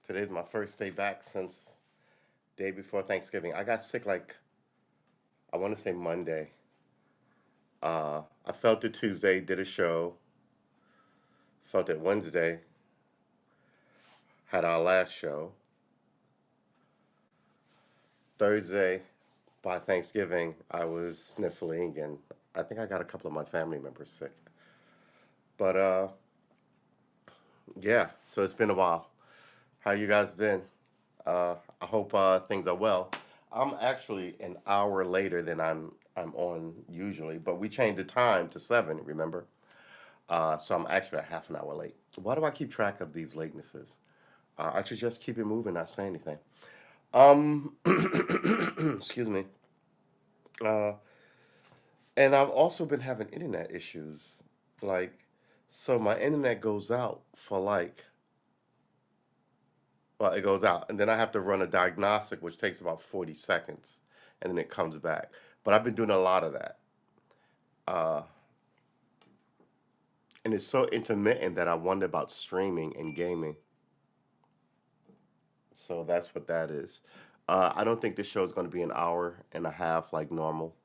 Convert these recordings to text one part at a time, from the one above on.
Today's my first day back since day before Thanksgiving. I got sick like I want to say Monday. I felt it Tuesday, did a show. Felt it Wednesday, had our last show. Thursday, by Thanksgiving, I was sniffling, and I think I got a couple of my family members sick. But yeah, so it's been a while. How you guys been? I hope things are well. I'm actually an hour later than I'm on usually, but we changed the time to 7. Remember? So I'm actually a half an hour late. Why do I keep track of these latenesses? I should just keep it moving, not say anything. Um, excuse me. Uh, and I've also been having internet issues. Like, so my internet goes out for like, well, it goes out, and then I have to run a diagnostic, which takes about 40 seconds, and then it comes back. But I've been doing a lot of that. Uh, and it's so intermittent that I wonder about streaming and gaming. So that's what that is. I don't think this show is going to be an hour and a half like normal.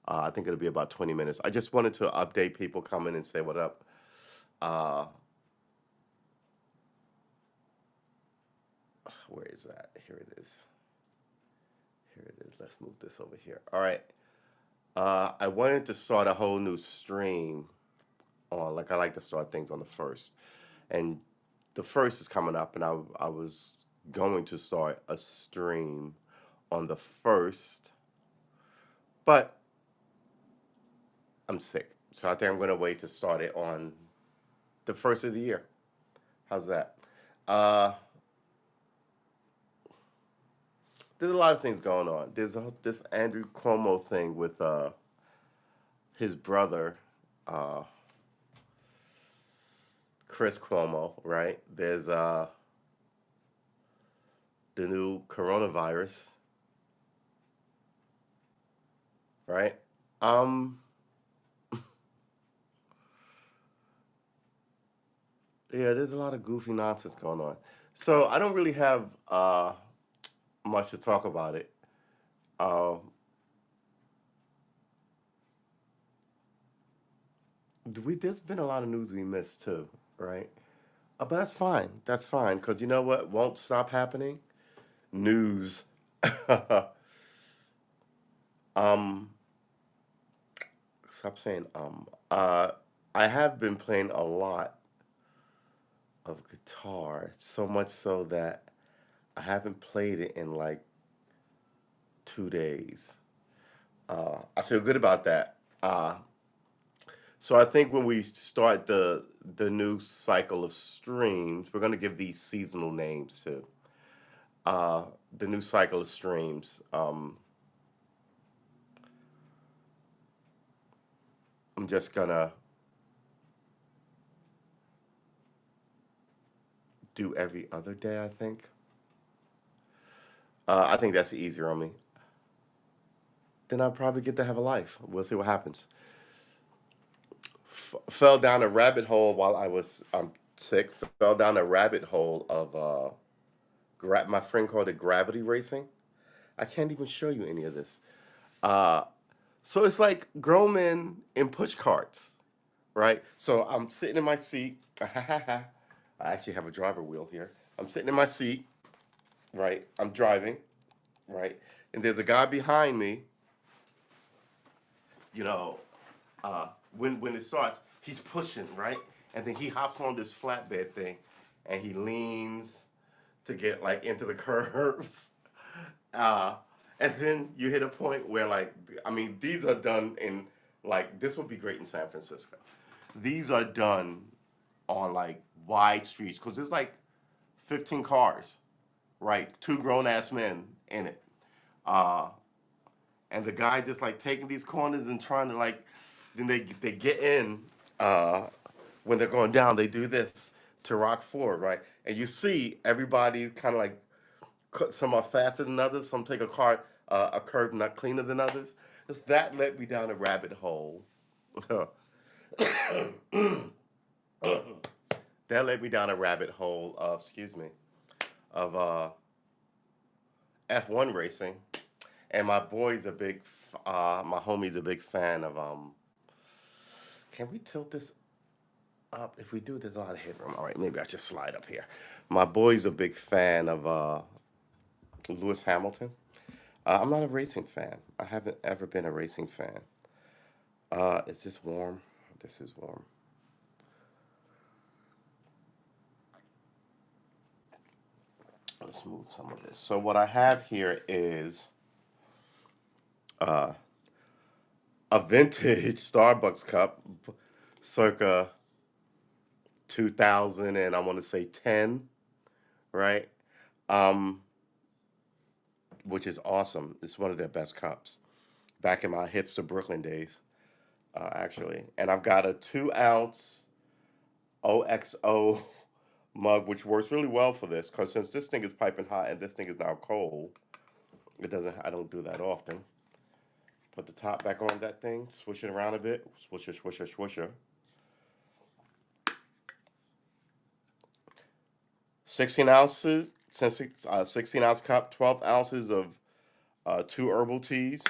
I think it'll be about 20 minutes. I just wanted to update people, come in and say what up. Uh, where is that? Here it is. Here it is. Let's move this over here. All right. I wanted to start a whole new stream on, like I like to start things on the first. And the first is coming up, and I was going to start a stream on the first, but I'm sick. So I think I'm going to wait to start it on the first of the year. How's that? Uh, there's a lot of things going on. This Andrew Cuomo thing with his brother, uh, Chris Cuomo, right? There's the new coronavirus, right? Um, yeah, there's a lot of goofy nonsense going on. So I don't really have much to talk about it. Uh, there's been a lot of news we missed too, right? But that's fine. That's fine because you know what won't stop happening? News. um, stop saying. I have been playing a lot of guitar, so much so that I haven't played it in like 2 days. I feel good about that. So I think when we start the new cycle of streams, we're gonna give these seasonal names too. Uh, the new cycle of streams. I'm just gonna do every other day. I think that's easier on me. Then I'll probably get to have a life. We'll see what happens. Fell down a rabbit hole while I'm sick. Fell down a rabbit hole of my friend called it gravity racing. I can't even show you any of this. Uh, so it's like grown men in push carts, right? So I'm sitting in my seat. I actually have a driver wheel here. I'm sitting in my seat, right? I'm driving, right? And there's a guy behind me, you know, when it starts, he's pushing, right? And then he hops on this flatbed thing and he leans to get like into the curves. Uh, and then you hit a point where like I mean these are done in like this would be great in San Francisco. These are done on like wide streets because there's like 15 cars, right? Two grown ass men in it. Uh, and the guy just like taking these corners and trying to like then they get in uh, when they're going down. They do this to rock forward, right? And you see everybody kind of like some are faster than others. Some take a curve not cleaner than others. That led me down a rabbit hole. that led me down a rabbit hole of excuse me of F1 racing, and my boy's a big, my homie's a big fan of. Can we tilt this up? If we do, there's a lot of headroom. All right, maybe I should slide up here. My boy's a big fan of Lewis Hamilton. I'm not a racing fan. I haven't ever been a racing fan. Is this warm? This is warm. Let's move some of this. So what I have here is uh, a vintage Starbucks cup, circa 2000 and I want to say 10, right? Um, which is awesome. It's one of their best cups. Back in my hipster Brooklyn days, actually. And I've got a 2 ounce OXO mug, which works really well for this, because since this thing is piping hot and this thing is now cold, it doesn't. I don't do that often. Put the top back on that thing, swish it around a bit, swisher, swisher, swisher. 16 ounces, 16-ounce cup, 12 ounces of two herbal teas,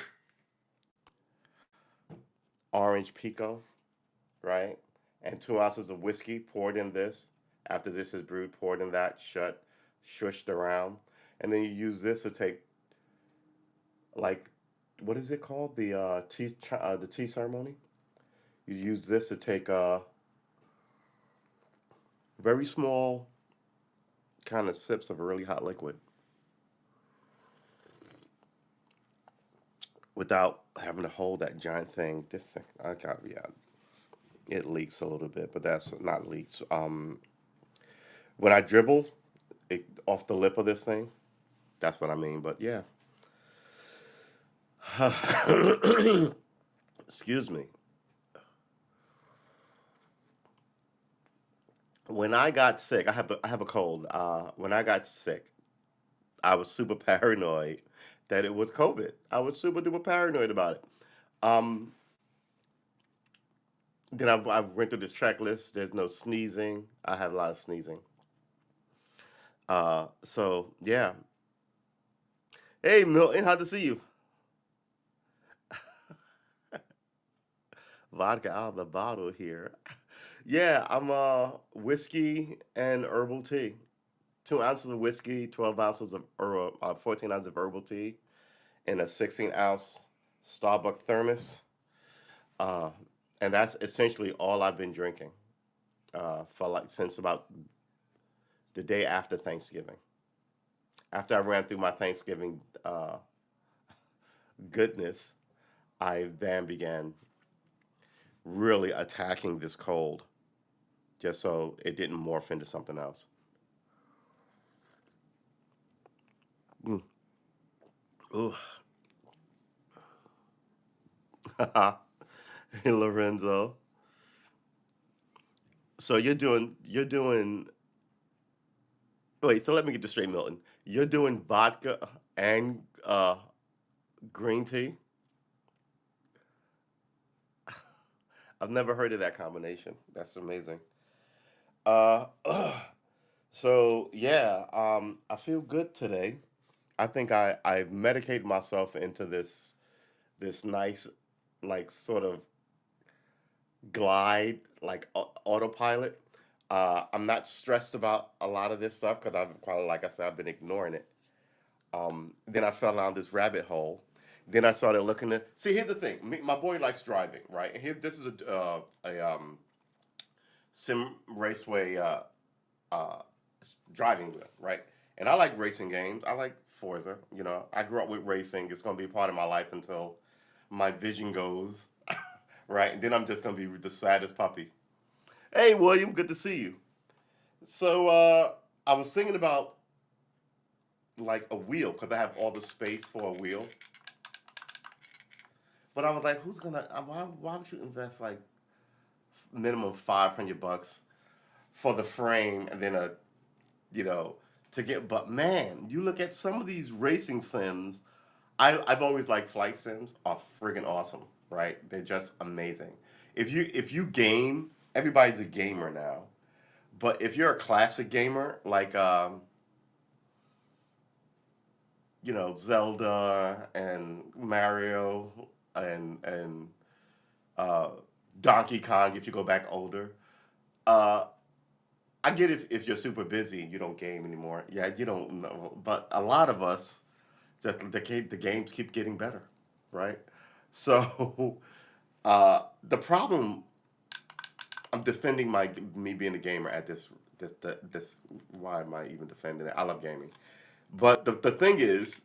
orange pico, right? And 2 ounces of whiskey poured in this. After this is brewed, poured in that, shut, shushed around. And then you use this to take, like, what is it called? The tea ceremony. You use this to take very small kind of sips of a really hot liquid without having to hold that giant thing. This thing, I got, yeah, it leaks a little bit, but that's not leaks. When I dribble it off the lip of this thing, that's what I mean. But yeah, excuse me. When I got sick, I have a cold. When I got sick, I was super paranoid that it was COVID. I was super duper paranoid about it. Um, then I went through this checklist. There's no sneezing. I have a lot of sneezing. So yeah. Hey Milton, how'd to see you? Vodka out of the bottle here. Yeah, I'm whiskey and herbal tea. 2 ounces of whiskey, 12 ounces of 14 ounces of herbal tea, in a 16-ounce Starbucks thermos. Uh, and that's essentially all I've been drinking for like since about the day after Thanksgiving. After I ran through my Thanksgiving goodness, I then began really attacking this cold just so it didn't morph into something else. Mm. Ooh. Hey, Lorenzo. So wait, so let me get this straight, Milton. You're doing vodka and green tea? I've never heard of that combination. That's amazing. Uh, so yeah, I feel good today. I think I've medicated myself into this nice, like, sort of glide, like autopilot. I'm not stressed about a lot of this stuff because I've quite, like I said, I've been ignoring it. Then I fell down this rabbit hole. Then I started looking at. See, here's the thing. My boy likes driving, right? And here, this is a sim raceway uh, driving with, right? And I like racing games. I like Forza. You know, I grew up with racing. It's going to be a part of my life until my vision goes, right? And then I'm just going to be the saddest puppy. Hey, William, good to see you. So I was thinking about like a wheel because I have all the space for a wheel. But I was like, who's gonna? Why would you invest like minimum $500 for the frame and then you know to get? But man, you look at some of these racing sims. I've always liked flight sims are friggin' awesome, right? They're just amazing. If you game, everybody's a gamer now. But if you're a classic gamer, like Zelda and Mario and uh, Donkey Kong. If you go back older, uh, I get if you're super busy, you don't game anymore. Yeah, you don't know, but a lot of us, the games keep getting better, right? So the problem, I'm defending my me being a gamer at this. Why am I even defending it? I love gaming, but the thing is,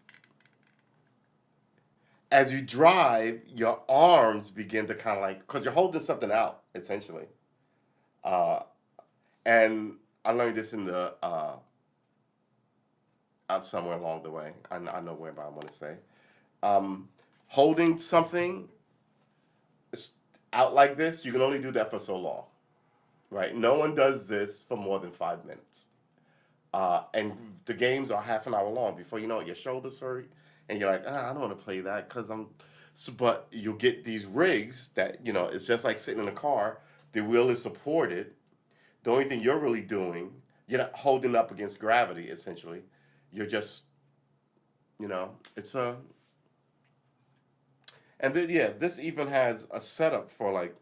as you drive, your arms begin to kind of like because you're holding something out essentially. Uh, and I learned this in the out somewhere along the way. I know where I want to say. Um, Holding something out like this, you can only do that for so long, right? No one does this for more than 5 minutes. And the games are half an hour long. Before you know it, your shoulders hurt, and you're like, I don't want to play that because I'm. So, but you'll get these rigs that it's just like sitting in a car. The wheel is supported. The only thing you're really doing, you're not holding up against gravity. Essentially, you're just it's a. And then yeah, this even has a setup for like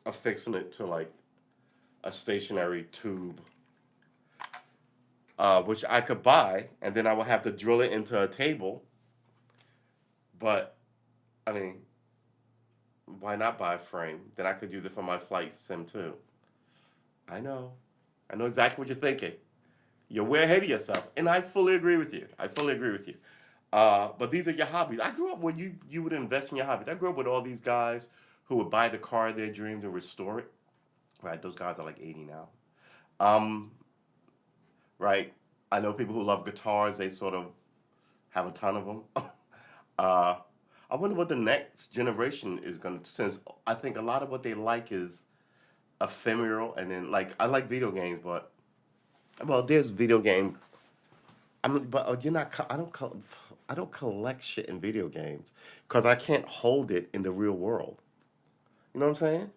affixing it to like a stationary tube, which I could buy, and then I would have to drill it into a table. But I mean, why not buy a frame? Then I could use it for my flight sim too. I know, I know exactly what you're thinking. You're way ahead of yourself, and I fully agree with you. I fully agree with you. But these are your hobbies. I grew up where you would invest in your hobbies. I grew up with all these guys who would buy the car of their dreams and restore it. Right, those guys are like 80 now. Um, right. I know people who love guitars. They sort of have a ton of them. uh, I wonder what the next generation is going to. Since I think a lot of what they like is ephemeral, and then like I like video games, but well, there's video game. But you're not. I don't collect shit in video games because I can't hold it in the real world. You know what I'm saying?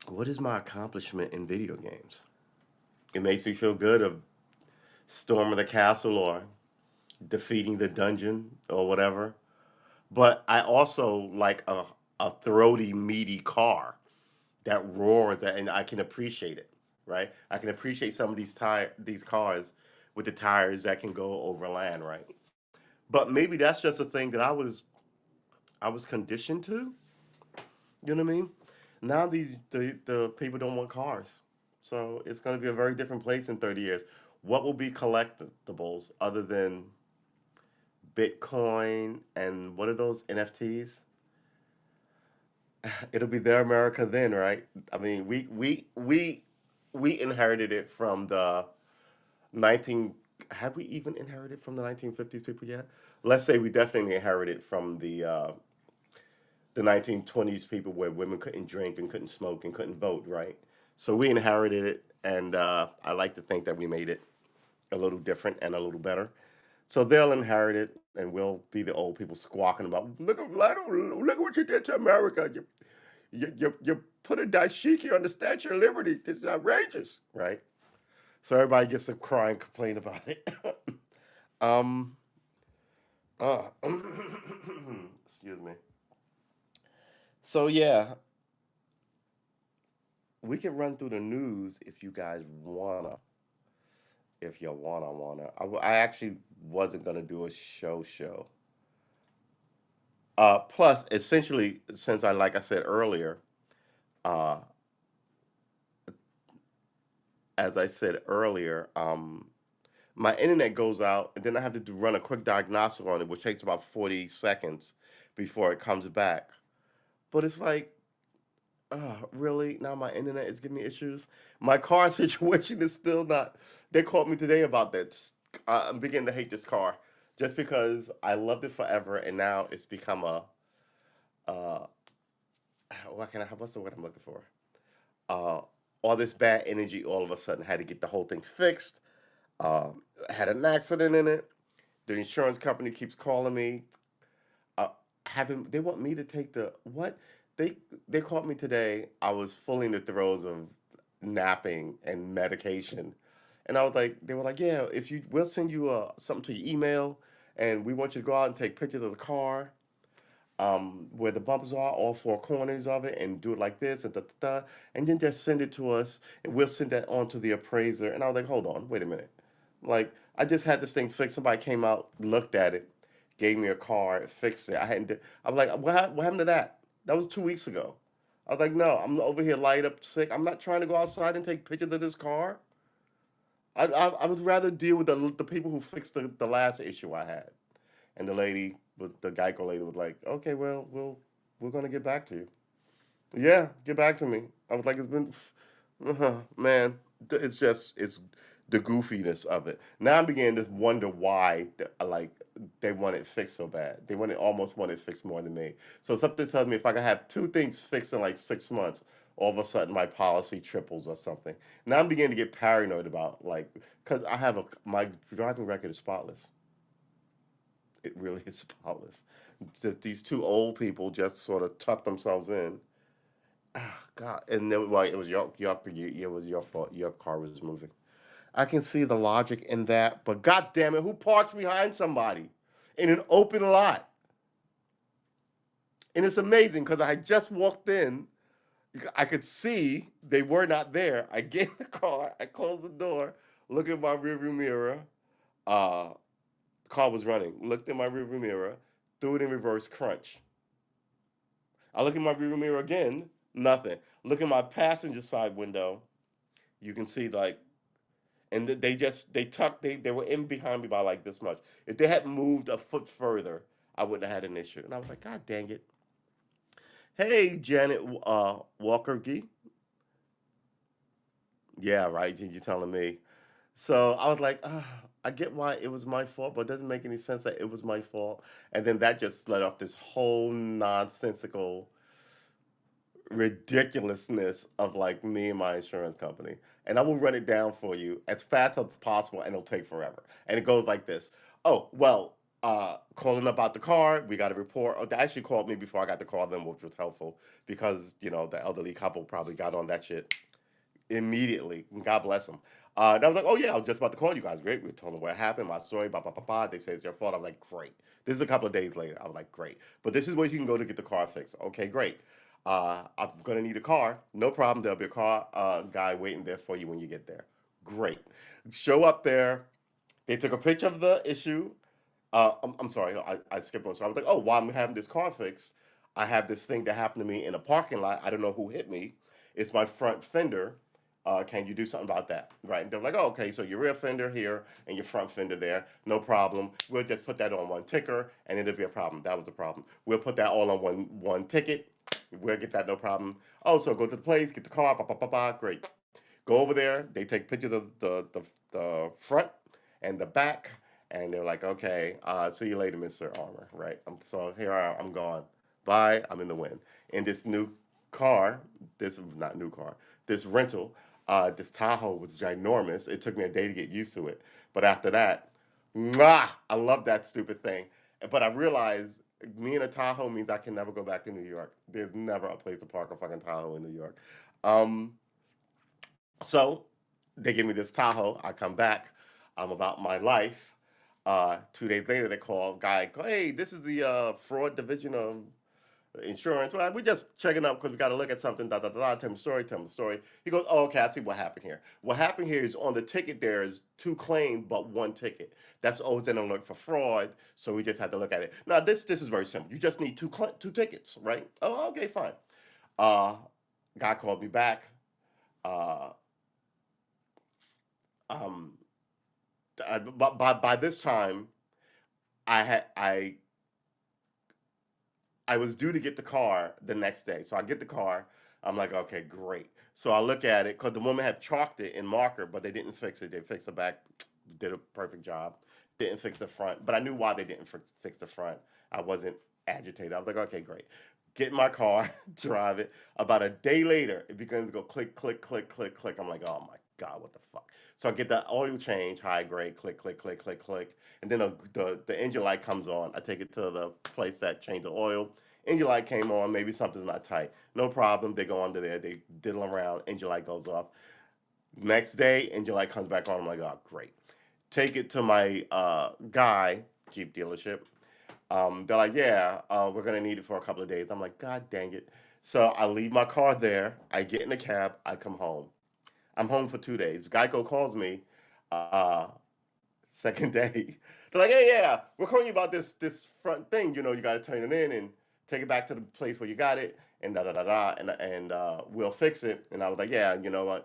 What is my accomplishment in video games? It makes me feel good of storming the castle or defeating the dungeon or whatever. But I also like a throaty, meaty car that roars, and I can appreciate it, right? I can appreciate some of these cars with the tires that can go over land, right? But maybe that's just a thing that I was conditioned to. You know what I mean? Now the people don't want cars, so it's going to be a very different place in 30 years. What will be collectibles other than Bitcoin and what are those NFTs? It'll be their America then, right? I mean, we inherited it from the 19. Have we even inherited from the 1950s people yet? Let's say we definitely inherited from the 1920s people where women couldn't drink and couldn't smoke and couldn't vote, right? So we inherited it, and I like to think that we made it a little different and a little better. So they'll inherit it, and we'll be the old people squawking about, look at what you did to America. You put a dashiki on the Statue of Liberty. This is outrageous, right? So everybody gets to cry and complain about it. um, excuse me. So yeah, we can run through the news if you guys wanna. If you wanna. I actually wasn't gonna do a show. Plus, essentially, since like I said earlier, uh, as I said earlier, my internet goes out, and then I have to run a quick diagnostic on it, which takes about 40 seconds before it comes back. But it's like, really? Now my internet is giving me issues? My car situation is still not. They called me today about that. I'm beginning to hate this car just because I loved it forever, and now it's become uh, what's the word I'm looking for? Uh, all this bad energy all of a sudden had to get the whole thing fixed. Had an accident in it. The insurance company keeps calling me. Uh, having they want me to take the what? They they called me today. I was fully in the throes of napping and medication, And I was like, they were like, yeah, if you, we'll send you something to your email, and we want you to go out and take pictures of the car, where the bumpers are, all four corners of it, and do it like this, and da da da, and then just send it to us, and we'll send that on to the appraiser. And I was like, hold on, wait a minute. Like, I just had this thing fixed. Somebody came out, looked at it, gave me a card, fixed it. I hadn't. I was like, what happened to that? That was 2 weeks ago. I was like, no, I'm over here light up sick. I'm not trying to go outside and take pictures of this car. I would rather deal with the people who fixed the last issue I had. And the lady, with the Geico lady, was like, okay, well, we're gonna get back to you. Yeah, get back to me. I was like, it's been, man, it's just, it's the goofiness of it. Now I'm beginning to wonder why, like, they want it fixed so bad. They almost want it fixed more than me. So something tells me if I can have two things fixed in like 6 months, all of a sudden my policy triples or something. Now I'm beginning to get paranoid about, like, because my driving record is spotless. It really is spotless. These two old people just sort of tucked themselves in. Ah, God, and then, well, it was it was your fault. Your car was moving. I can see the logic in that, but God damn it, who parks behind somebody in an open lot? And it's amazing because I just walked in. I could see they were not there. I get in the car. I close the door. Look at my rearview mirror. Uh, the car was running. Looked in my rearview mirror. Threw it in reverse. Crunch. I look in my rearview mirror again. Nothing. Look in my passenger side window. You can see, like, and they were in behind me by like this much. If they had moved a foot further, I wouldn't have had an issue. And I was like, God dang it! Hey, Janet Walker Gee. Yeah, right. You're telling me. So I was like, I get why it was my fault, but it doesn't make any sense that it was my fault. And then that just let off this whole nonsensical ridiculousness of like me and my insurance company. And I will run it down for you as fast as possible and it'll take forever. And it goes like this. Oh, well, calling about the car, we got a report. Oh, they actually called me before I got to call them, which was helpful because, the elderly couple probably got on that shit immediately. God bless them. And I was like, oh yeah, I was just about to call you guys. Great. We told them what happened, my story, blah, blah, blah, blah. They say it's your fault. I'm like, great. This is a couple of days later. I was like, great. But this is where you can go to get the car fixed. Okay, great. I'm going to need a car. No problem. There'll be a car guy waiting there for you when you get there. Great. Show up there. They took a picture of the issue. I'm sorry, I skipped one. So I was like, oh, while I'm having this car fixed, I have this thing that happened to me in a parking lot. I don't know who hit me. It's my front fender. Can you do something about that? Right. And they're like, oh, okay, so your rear fender here and your front fender there. No problem. We'll just put that on one ticker and it'll be a problem. That was a problem. We'll put that all on one ticket. We'll get that no problem. Oh, so go to the place, get the car, blah, blah, blah, blah. Great. Go over there. They take pictures of the front and the back, and they're like, okay, see you later, Mr. Armor. Right. So here I'm gone. Bye. I'm in the wind. In this new car, this not new car, this rental, this Tahoe was ginormous. It took me a day to get used to it, but after that, mwah, I love that stupid thing. But I realized me in a Tahoe means I can never go back to New York. There's never a place to park a fucking Tahoe in New York. Um, so they give me this Tahoe. I come back. I'm about my life. 2 days later, they call guy. Hey, this is the fraud division of insurance. Well, we're just checking up because we got to look at something. Da da da. Tell me the story. Tell me the story. He goes, oh, okay. I see what happened here. What happened here is on the ticket there is two claims but one ticket. That's always an alert for fraud. So we just had to look at it. Now this is very simple. You just need two tickets, right? Oh, okay, fine. Uh, guy called me back. Uh, um, but by this time, I had I was due to get the car the next day. So I get the car. I'm like, okay, great. So I look at it because the woman had chalked it in marker, but they didn't fix it. They fixed the back, did a perfect job. Didn't fix the front, but I knew why they didn't fix the front. I wasn't agitated. I was like, okay, great. Get in my car, drive it. About a day later, it begins to go click, click, click, click, click. I'm like, oh my God, what the fuck? So I get the oil change, high grade, click, click, click, click, click. And then the engine light comes on. I take it to the place that changed the oil. Engine light came on. Maybe something's not tight. No problem. They go under there. They diddle around. Engine light goes off. Next day, engine light comes back on. I'm like, oh, great. Take it to my guy Jeep dealership. They're like, yeah, we're gonna need it for a couple of days. I'm like, God dang it. So I leave my car there. I get in the cab. I come home. I'm home for 2 days. Geico calls me. Uh, second day, they're like, hey, yeah, we're calling you about this front thing. You got to turn it in and take it back to the place where you got it, and da da da da, and we'll fix it. And I was like, yeah,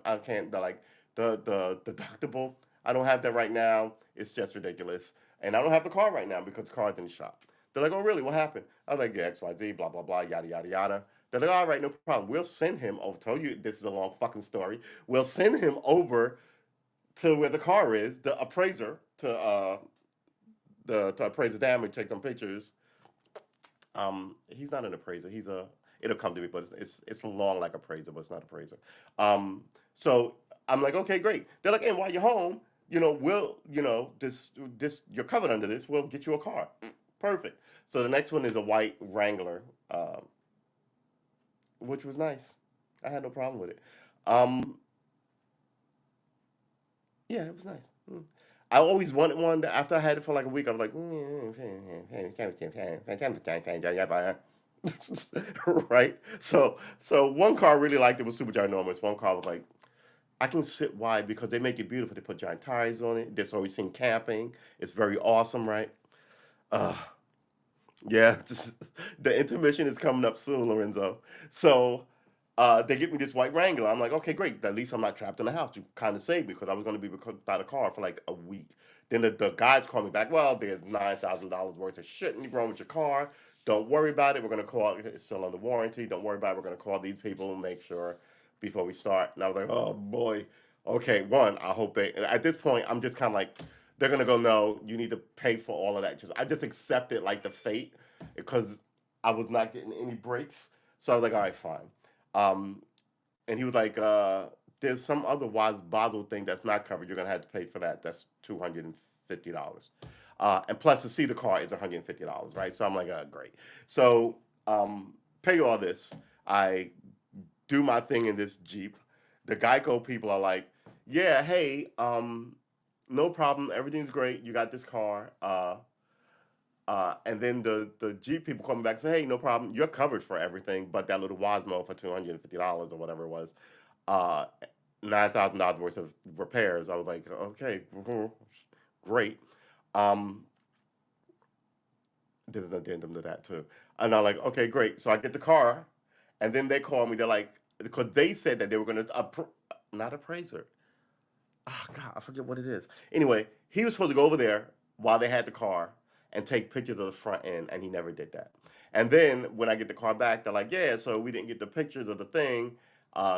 I can't. They're like, the deductible. I don't have that right now. It's just ridiculous, and I don't have the car right now because the car's in the shop. They're like, oh really? What happened? I was like, yeah, X Y Z, blah blah blah, yada yada yada. They're like, all right, no problem. We'll send him over. Told you this is a long fucking story. We'll send him over to where the car is, the appraiser to appraise the damage, take some pictures. He's not an appraiser. It'll come to me, but it's long like appraiser, but it's not appraiser. So I'm like, okay, great. They're like, and while you're home, we'll this you're covered under this. We'll get you a car. Perfect. So the next one is a white Wrangler, which was nice. I had no problem with it. Um, Yeah, it was nice. I always wanted one that after I had it for like a week, I was like, right? So one car I really liked it was super ginormous. One car was like, I can sit wide because they make it beautiful. They put giant tires on it. This always seen camping. It's very awesome, right? Uh, yeah, just, the intermission is coming up soon, Lorenzo. So they get me this white Wrangler. I'm like, okay, great. At least I'm not trapped in the house. You kind of saved me because I was going to be without a car for like a week. Then the guys call me back. Well, there's $9,000 worth of shit wrong with your car. Don't worry about it. We're going to call. It's still under warranty. Don't worry about it. We're going to call these people and make sure before we start. And I was like, oh boy. Okay, one. I hope they. At this point, I'm just kind of like, they're gonna go. No, you need to pay for all of that. I just accepted like the fate because I was not getting any breaks. So I was like, all right, fine. Um, and he was like, "There's some other Waz Basel thing that's not covered. You're gonna have to pay for that. That's $250. And plus to see the car is $150, right?" So I'm like, "Great." So pay all this. I do my thing in this Jeep. The Geico people are like, "Yeah, hey, no problem. Everything's great. You got this car." And then the Jeep people come back and say, "Hey, no problem. You're covered for everything, but that little Wasmo for $250 or whatever it was, uh, $9,000 worth of repairs." I was like, "Okay, great." Um, there's an addendum to that too, and I'm like, "Okay, great." So I get the car, and then they call me. They're like, because they said that they were going to not appraiser. Oh God, I forget what it is. Anyway, he was supposed to go over there while they had the car and take pictures of the front end, and he never did that. And then when I get the car back, they're like, "Yeah, so we didn't get the pictures of the thing.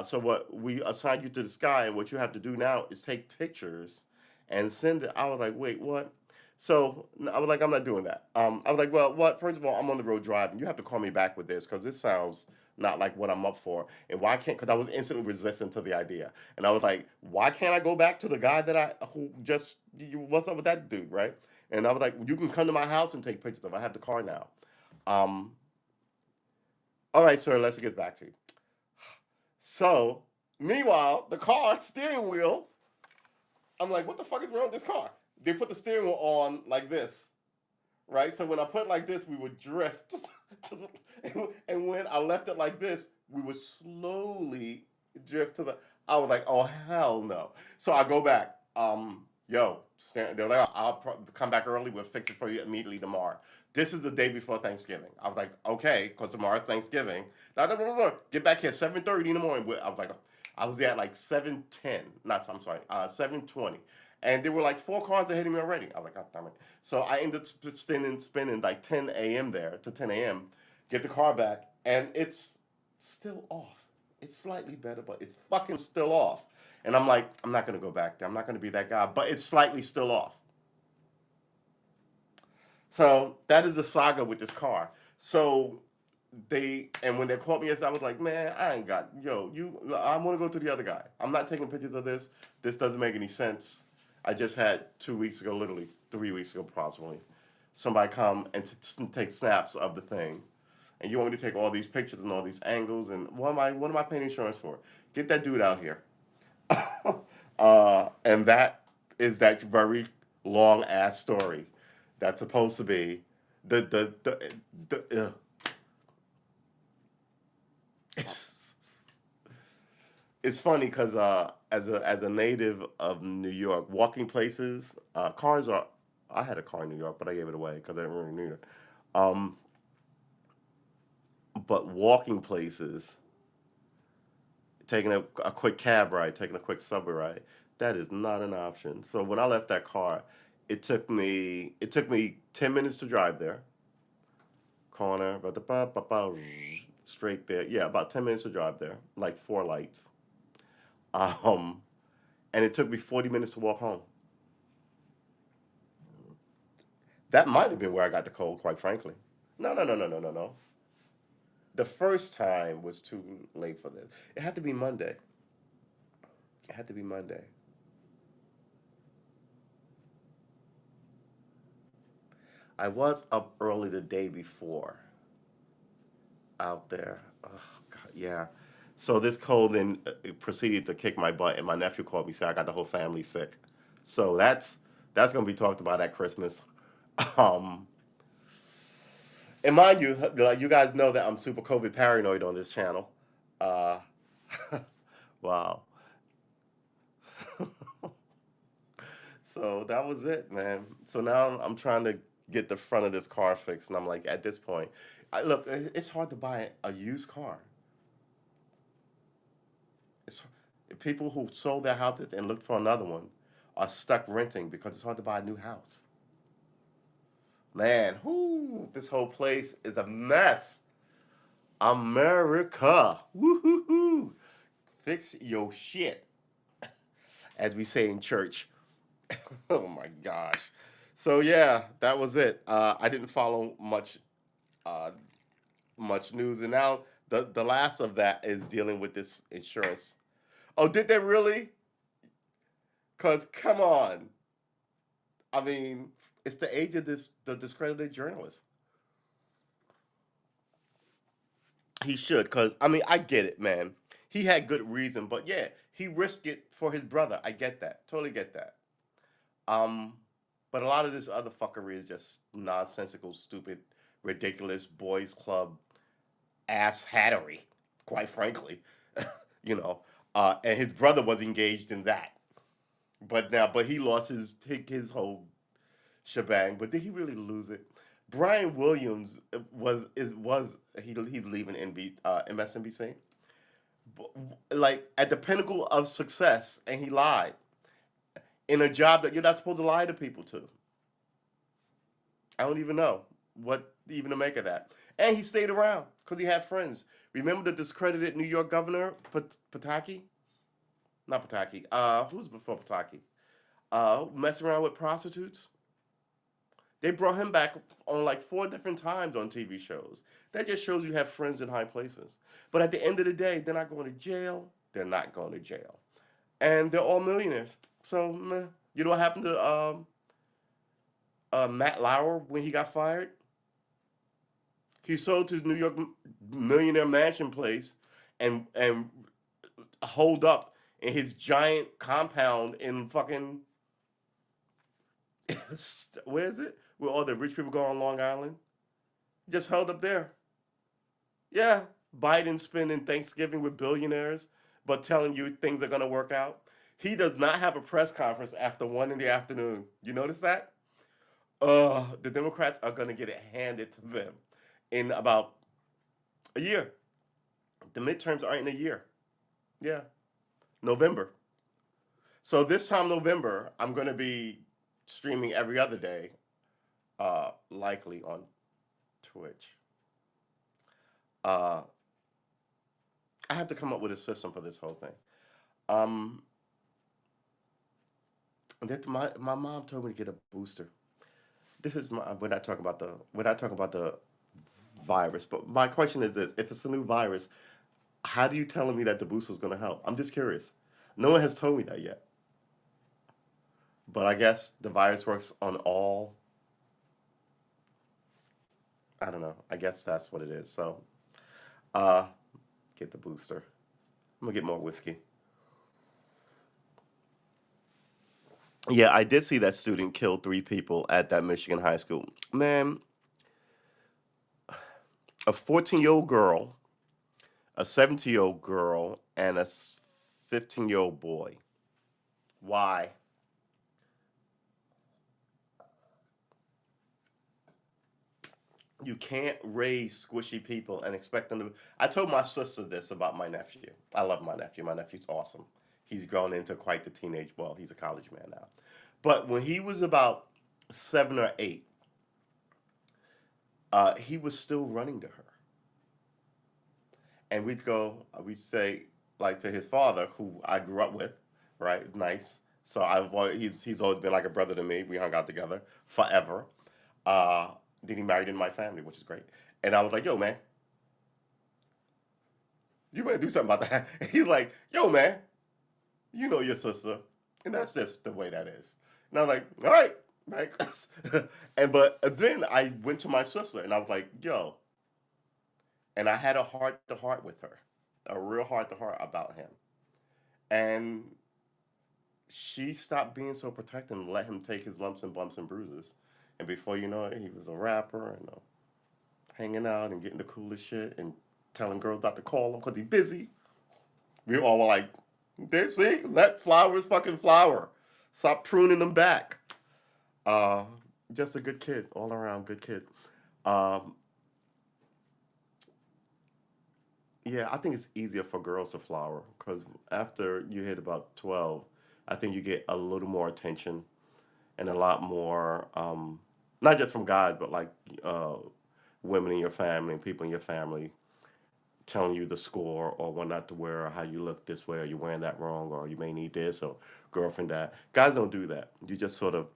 So what we assigned you to this guy, and what you have to do now is take pictures and send it." I was like, "Wait, what?" So I was like, "I'm not doing that." I was like, "Well, what? First of all, I'm on the road driving. You have to call me back with this because this sounds not like what I'm up for. And why can't? Because I was instantly resistant to the idea. And I was like, why can't I go back to the guy that who just, what's up with that dude, right? And I was like, you can come to my house and take pictures of it. I have the car now. Um, all right, sir, let's get back to you. So, meanwhile, the car steering wheel, I'm like, what the fuck is wrong with this car? They put the steering wheel on like this, right? So when I put it like this, we would drift. And when I left it like this, we would slowly drift to the. I was like, oh hell no! So I go back. Yo, they're like, I'll come back early. We'll fix it for you immediately tomorrow. This is the day before Thanksgiving. I was like, okay, because tomorrow's Thanksgiving. Get back here 7:30 in the morning. I was like, I was there at like 7:10. Not, I'm sorry, 7:20. And there were like four cars ahead of me already. I was like, God damn it. So I ended up spending like 10 a.m. there to 10 a.m. Get the car back, and it's still off. It's slightly better, but it's fucking still off. And I'm like, I'm not gonna go back there. I'm not gonna be that guy. But it's slightly still off. So that is the saga with this car. So and when they called me, I was like, man, I ain't got I want to go to the other guy. I'm not taking pictures of this. This doesn't make any sense. I just had 2 weeks ago, literally 3 weeks ago, possibly, somebody come and take snaps of the thing, and you want me to take all these pictures and all these angles, and what am I paying insurance for? Get that dude out here. And that is that very long ass story that's supposed to be the it's, it's funny because as a native of New York, walking places, cars are. I had a car in New York, but I gave it away because I didn't really need it. Um, but walking places, taking a quick cab ride, taking a quick subway ride, that is not an option. So when I left that car, it took me 10 minutes to drive there. Corner, straight there. Yeah, about 10 minutes to drive there, like four lights. Um, and it took me 40 minutes to walk home. That might have been where I got the cold, quite frankly. No, no, no, no, no, no, no. The first time was too late for this. It had to be Monday. It had to be Monday. I was up early the day before out there. Oh, God, yeah. So this cold then proceeded to kick my butt, and my nephew called me, said I got the whole family sick. So that's gonna be talked about at Christmas. Um, and mind you, like you guys know that I'm super COVID paranoid on this channel. Uh, wow. So that was it, man. So now I'm trying to get the front of this car fixed, and I'm like, at this point, look, it's hard to buy a used car. It's people who sold their houses and looked for another one are stuck renting because it's hard to buy a new house. Man, whoo, this whole place is a mess. America, woohoo! Fix your shit, as we say in church. Oh my gosh. So yeah, that was it. I didn't follow uh, much news, and now the last of that is dealing with this insurance. Oh, did they really? Cause come on, I mean, it's the age of the discredited journalist. He should, cause I mean, I get it, man. He had good reason, but yeah, he risked it for his brother. I get that, totally get that. Um, but a lot of this other fuckery is just nonsensical, stupid, ridiculous boys club ass hattery. Quite frankly, you know. And his brother was engaged in that, but he lost his whole shebang. But did he really lose it? Brian Williams was he's leaving MSNBC, like at the pinnacle of success, and he lied in a job that you're not supposed to lie to people to. I don't even know what even to make of that. And he stayed around because he had friends. Remember the discredited New York governor Pataki? Not Pataki. Who's before Pataki? Messing around with prostitutes. They brought him back on like four different times on TV shows. That just shows you have friends in high places. But at the end of the day, they're not going to jail. They're not going to jail, and they're all millionaires. So, meh. You know what happened to Matt Lauer when he got fired? He sold his New York millionaire mansion place and holed up in his giant compound in fucking where is it? Where all the rich people go on Long Island? Just held up there. Yeah, Biden spending Thanksgiving with billionaires, but telling you things are gonna work out. He does not have a press conference after 1 in the afternoon. You notice that? The Democrats are gonna get it handed to them in about a year. The midterms are in a year. Yeah, November. So this time November, I'm gonna be streaming every other day, likely on Twitch. Uh, I have to come up with a system for this whole thing. Um, that my mom told me to get a booster. This is my when I talk about the virus. But my question is this: if it's a new virus, how do you telling me that the booster is going to help? I'm just curious. No one has told me that yet. But I guess the virus works on all. I don't know. I guess that's what it is. So, uh, get the booster. I'm gonna get more whiskey. Yeah, I did see that student kill 3 people at that Michigan high school. Man, a 14-year-old girl, a 17-year-old girl, and a 15-year-old boy. Why? You can't raise squishy people and expect them to. I told my sister this about my nephew. I love my nephew. My nephew's awesome. He's grown into quite the teenage. Well, he's a college man now. But when he was about 7 or 8, he was still running to her, and we'd say like to his father, who I grew up with, right? Nice. So he's always been like a brother to me. We hung out together forever. Uh, then he married into my family, which is great. And I was like, "Yo, man, you better do something about that." And he's like, "Yo, man, you know your sister," and that's just the way that is. And I was like, "All right, right." And but then I went to my sister and I was like, "Yo," and I had a heart to heart with her, a real heart to heart about him, and she stopped being so protective and let him take his lumps and bumps and bruises. And before you know it, he was a rapper and hanging out and getting the coolest shit and telling girls not to call him because he's busy. We all were like, "There, see, let flowers fucking flower. Stop pruning them back." Uh, just a good kid, all around good kid. Um, yeah, I think it's easier for girls to flower because after you hit about 12, I think you get a little more attention and a lot more, not just from guys, but like uh, women in your family and people in your family telling you the score or what not to wear or how you look this way or you're wearing that wrong or you may need this or girlfriend that. Guys don't do that. You just sort of,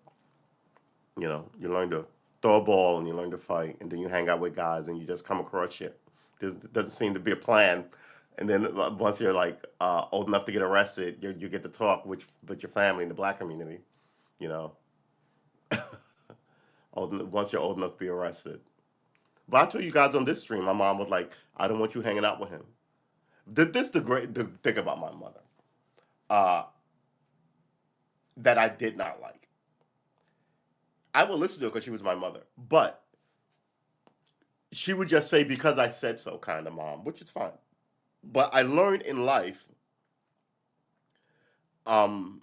you learn to throw a ball and you learn to fight and then you hang out with guys and you just come across shit. There doesn't seem to be a plan. And then once you're like old enough to get arrested, you get to talk with your family in the black community, you know, once you're old enough to be arrested. But I told you guys on this stream, my mom was like, "I don't want you hanging out with him." This is the thing about my mother uh, that I did not like. I would listen to her because she was my mother, but she would just say because I said so, kind of mom, which is fine. But I learned in life, um,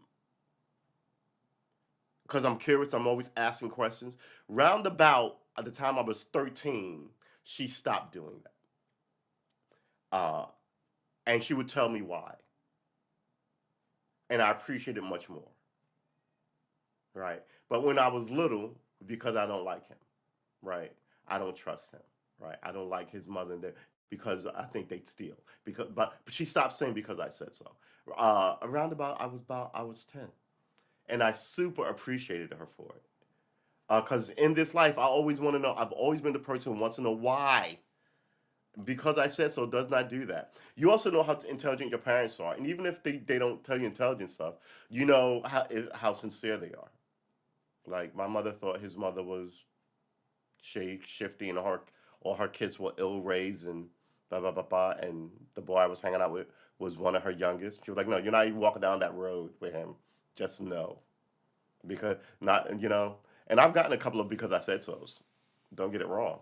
because I'm curious, I'm always asking questions. Roundabout at the time I was 13, she stopped doing that, uh, and she would tell me why, and I appreciate it much more. Right? But when I was little, because I don't like him, right? I don't trust him, right? I don't like his mother and because I think they'd steal. But she stopped saying because I said so. Around about I was 10, and I super appreciated her for it. Because in this life, I always want to know. I've always been the person who wants to know why. Because I said so does not do that. You also know how intelligent your parents are, and even if they don't tell you intelligent stuff, you know how sincere they are. Like my mother thought his mother was shifty, and all her kids were ill raised and blah blah blah blah. And the boy I was hanging out with was one of her youngest. She was like, "No, you're not even walking down that road with him. Just no, because not you know." And I've gotten a couple of because I said so's. Don't get it wrong,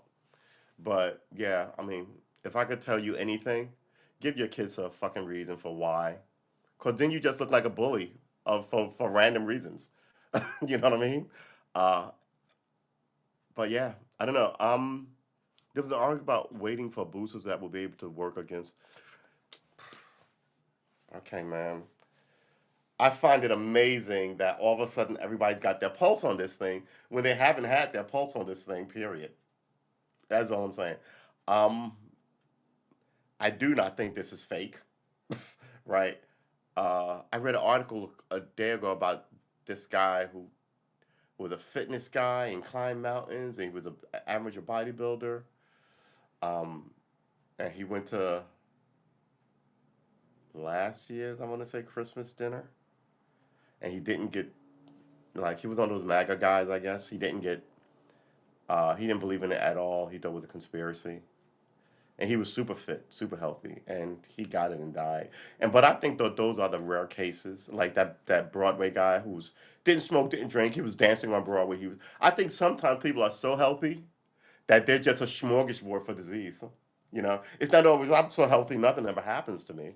but yeah, I mean, if I could tell you anything, give your kids a fucking reason for why, because then you just look like a bully for random reasons. You know what I mean? Uh, But yeah, I don't know. There was an article about waiting for boosters that will be able to work against. Okay, man. I find it amazing that all of a sudden everybody's got their pulse on this thing when they haven't had their pulse on this thing. Period. That's all I'm saying. Um, I do not think this is fake, right? I read an article a day ago about this guy who was a fitness guy and climbed mountains, and he was an amateur bodybuilder. Um, and he went to last year's, I want to say, Christmas dinner, and he didn't get like he was one of those MAGA guys, I guess. He didn't believe in it at all. He thought it was a conspiracy, and he was super fit, super healthy, and he got it and died. And but I think that those are the rare cases, like that Broadway guy who's didn't smoke, didn't drink, he was dancing on Broadway. He was. I think sometimes people are so healthy that they're just a smorgasbord for disease. You know, it's not always I'm so healthy, nothing ever happens to me,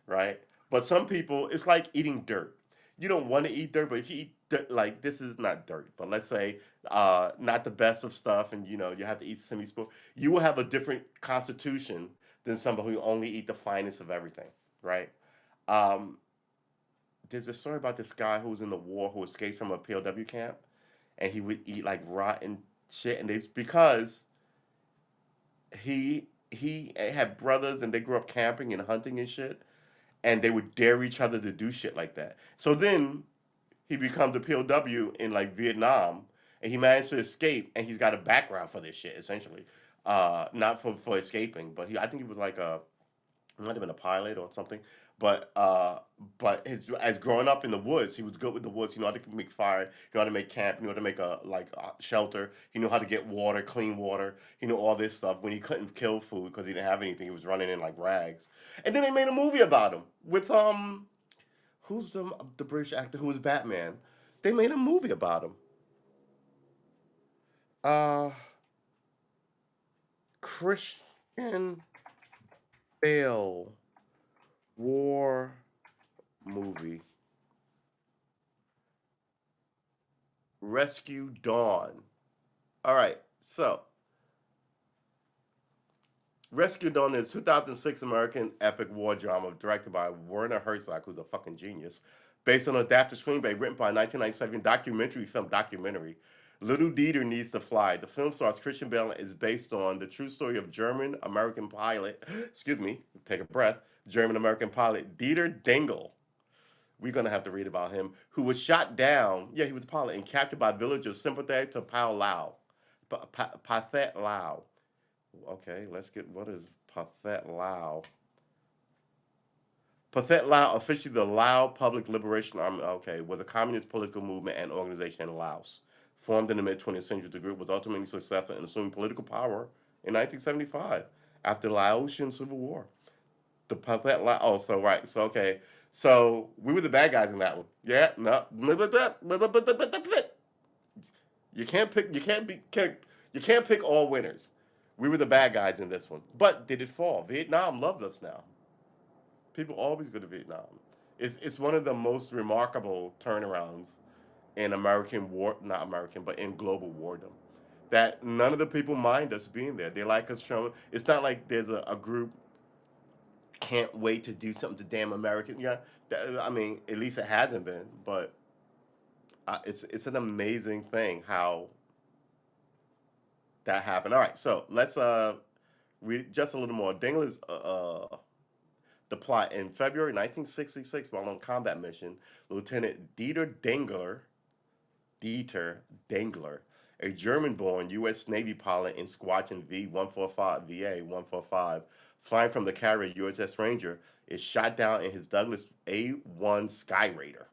right? But some people, it's like eating dirt. You don't want to eat dirt, but if you eat dirt, like this is not dirt, but let's say not the best of stuff, and you have to eat semi-spoon, you will have a different constitution than somebody who only eat the finest of everything, right? Um, there's a story about this guy who was in the war who escaped from a POW camp, and he would eat like rotten shit, and it's because he had brothers and they grew up camping and hunting and shit, and they would dare each other to do shit like that. So then he becomes a POW in like Vietnam, and he managed to escape, and he's got a background for this shit essentially, not for escaping, but I think he was like a he might have been a pilot or something. But as growing up in the woods, he was good with the woods. He knew how to make fire. He knew how to make camp. He knew how to make a shelter. He knew how to get water, clean water. He knew all this stuff. When he couldn't kill food because he didn't have anything, he was running in like rags. And then they made a movie about him with who's the British actor who was Batman? They made a movie about him. Uh, Christian Bale war movie. Rescue Dawn. All right, so Rescue Dawn is 2006 American epic war drama directed by Werner Herzog, who's a fucking genius, based on an adapted screenplay written by a 1997 documentary film documentary. Little Dieter Needs to Fly. The film stars Christian Bale and is based on the true story of German American pilot, excuse me, take a breath, German American pilot Dieter Dingler. We're gonna have to read about him, who was shot down. Yeah, he was a pilot and captured by villagers sympathetic to Pao Lao, Pathet Lao. Okay, let's get what is Pathet Lao. Pathet Lao, officially the Lao Public Liberation Army, okay, was a communist political movement and organization in Laos. Formed in the mid 20th century, the group was ultimately successful in assuming political power in 1975 after the Laotian Civil War. The Pathet Lao, oh, so right, so okay. So we were the bad guys in that one. Yeah, no. You can't pick. You can't pick all winners. We were the bad guys in this one. But did it fall? Vietnam loves us now. People always go to Vietnam. It's one of the most remarkable turnarounds in American war, not American, but in global wardom. That none of the people mind us being there. They like us showing. It's not like there's a group can't wait to do something to damn American. Yeah, I mean, at least it hasn't been, but it's an amazing thing how that happened. All right, so let's read just a little more. Dingler's the plot in February 1966, while on combat mission, Lieutenant Dieter Dingler, a German-born U.S. Navy pilot in Squadron V-145 VA-145, flying from the carrier USS Ranger, is shot down in his Douglas A-1 Skyraider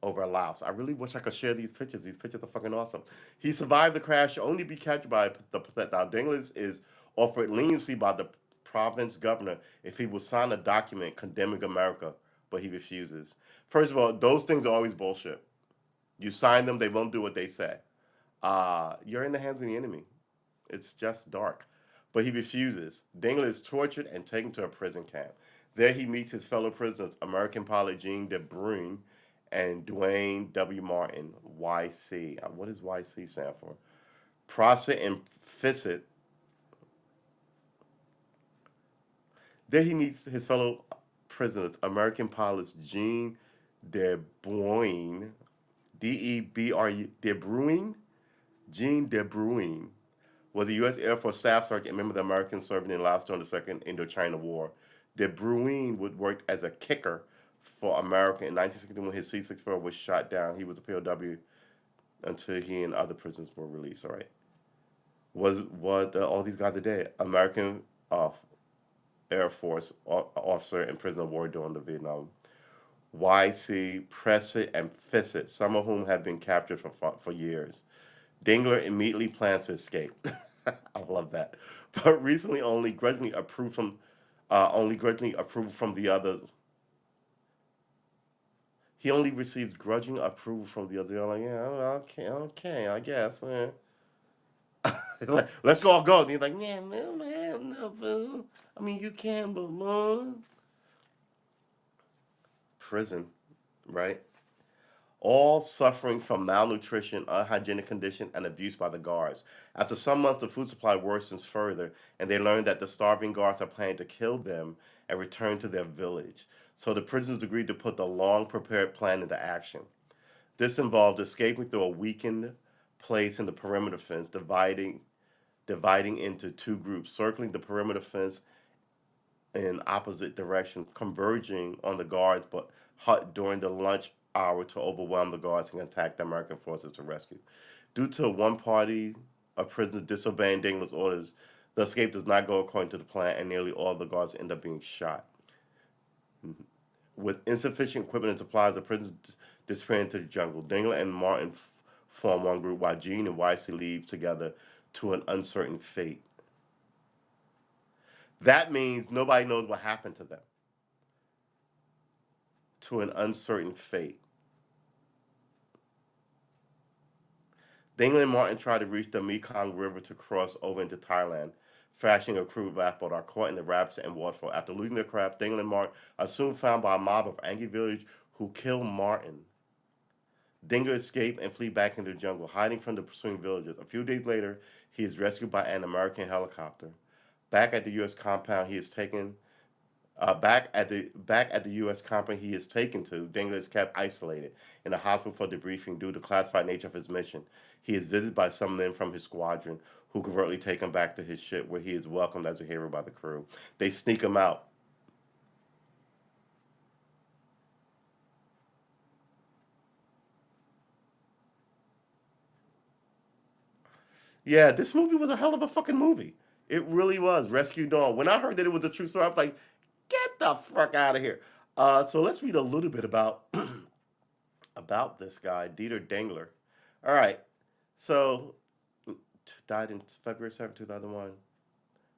over Laos. I really wish I could share these pictures. These pictures are fucking awesome. He survived the crash, only to be captured by the now Dingley is offered leniency by the province governor if he will sign a document condemning America, but he refuses. First of all, those things are always bullshit. You sign them, they won't do what they say. You're in the hands of the enemy. It's just dark. But he refuses. Dingler is tortured and taken to a prison camp. There he meets his fellow prisoners, American pilot Jean de Bruyne and Dwayne W. Martin, YC. What does YC stand for? Prosser and Fissett. There he meets his fellow prisoners, American pilots Jean de Bruyne, D-E-B-R-U, de Bruyne? Jean de Bruyne was a U.S. Air Force staff sergeant and member of the Americans serving in Laos during the Second Indochina War. De Bruyne would work as a kicker for America in 1961 when his C-64 was shot down. He was a POW until he and other prisoners were released. All right. Was what all these guys are dead? American Air Force officer and prisoner of war during the Vietnam. YC, Pressett, and Fissett, some of whom have been captured for years. Dingler immediately plans to escape. I love that. But recently, only grudgingly approved from the others. He only receives grudging approval from the others. They're like, yeah, okay, okay, I guess. Like, let's all go. And he's like, yeah, man, no, boo. I mean, you can, but prison, right? All suffering from malnutrition, unhygienic conditions, and abuse by the guards. After some months, the food supply worsens further, and they learn that the starving guards are planning to kill them and return to their village. So the prisoners agreed to put the long prepared plan into action. This involved escaping through a weakened place in the perimeter fence, dividing into two groups, circling the perimeter fence in opposite directions, converging on the guards, but halt during the lunch hour to overwhelm the guards and attack the American forces to rescue. Due to one party of prisoners disobeying Dingler's orders, the escape does not go according to the plan, and nearly all of the guards end up being shot. With insufficient equipment and supplies, the prisoners disappear into the jungle. Dingler and Martin form one group, while Gene and Wisely leave together to an uncertain fate. That means nobody knows what happened to them. To an uncertain fate. Dingler and Martin try to reach the Mekong River to cross over into Thailand. Fashioning a crew raft but are caught in the rapids and waterfall. After losing their craft, Dingler and Martin are soon found by a mob of angry villagers who kill Martin. Dingler escapes and flee back into the jungle, hiding from the pursuing villagers. A few days later, he is rescued by an American helicopter. Back at the U.S. compound, he is taken. Back at the U.S. compound he is taken to, Dingler is kept isolated in a hospital for debriefing due to the classified nature of his mission. He is visited by some men from his squadron who covertly take him back to his ship, where he is welcomed as a hero by the crew. They sneak him out. Yeah, this movie was a hell of a fucking movie. It really was. Rescue Dawn. When I heard that it was a true story, I was like, get the fuck out of here. So let's read a little bit about about this guy, Dieter Dengler. All right. So died in February 7th, 2001,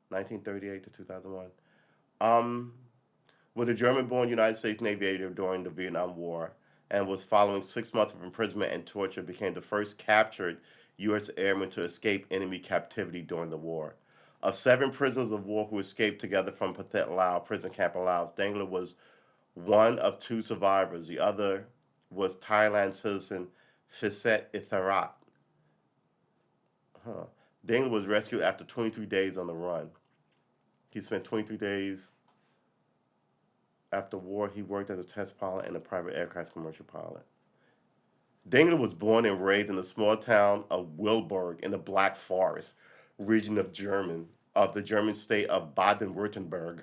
1938 to 2001. Um, was a German-born United States Navy aviator during the Vietnam War, and was following 6 months of imprisonment and torture, became the first captured U.S. airman to escape enemy captivity during the war. Of seven prisoners of war who escaped together from Pathet Lao prison camp in Laos, Dangler was one of two survivors. The other was Thailand citizen Fiset Itharat. Huh. Dingler was rescued after 23 days on the run. He spent 23 days after war. He worked as a test pilot and a private aircraft commercial pilot. Dingler was born and raised in the small town of Wilburg in the Black Forest region of the German state of Baden-Württemberg.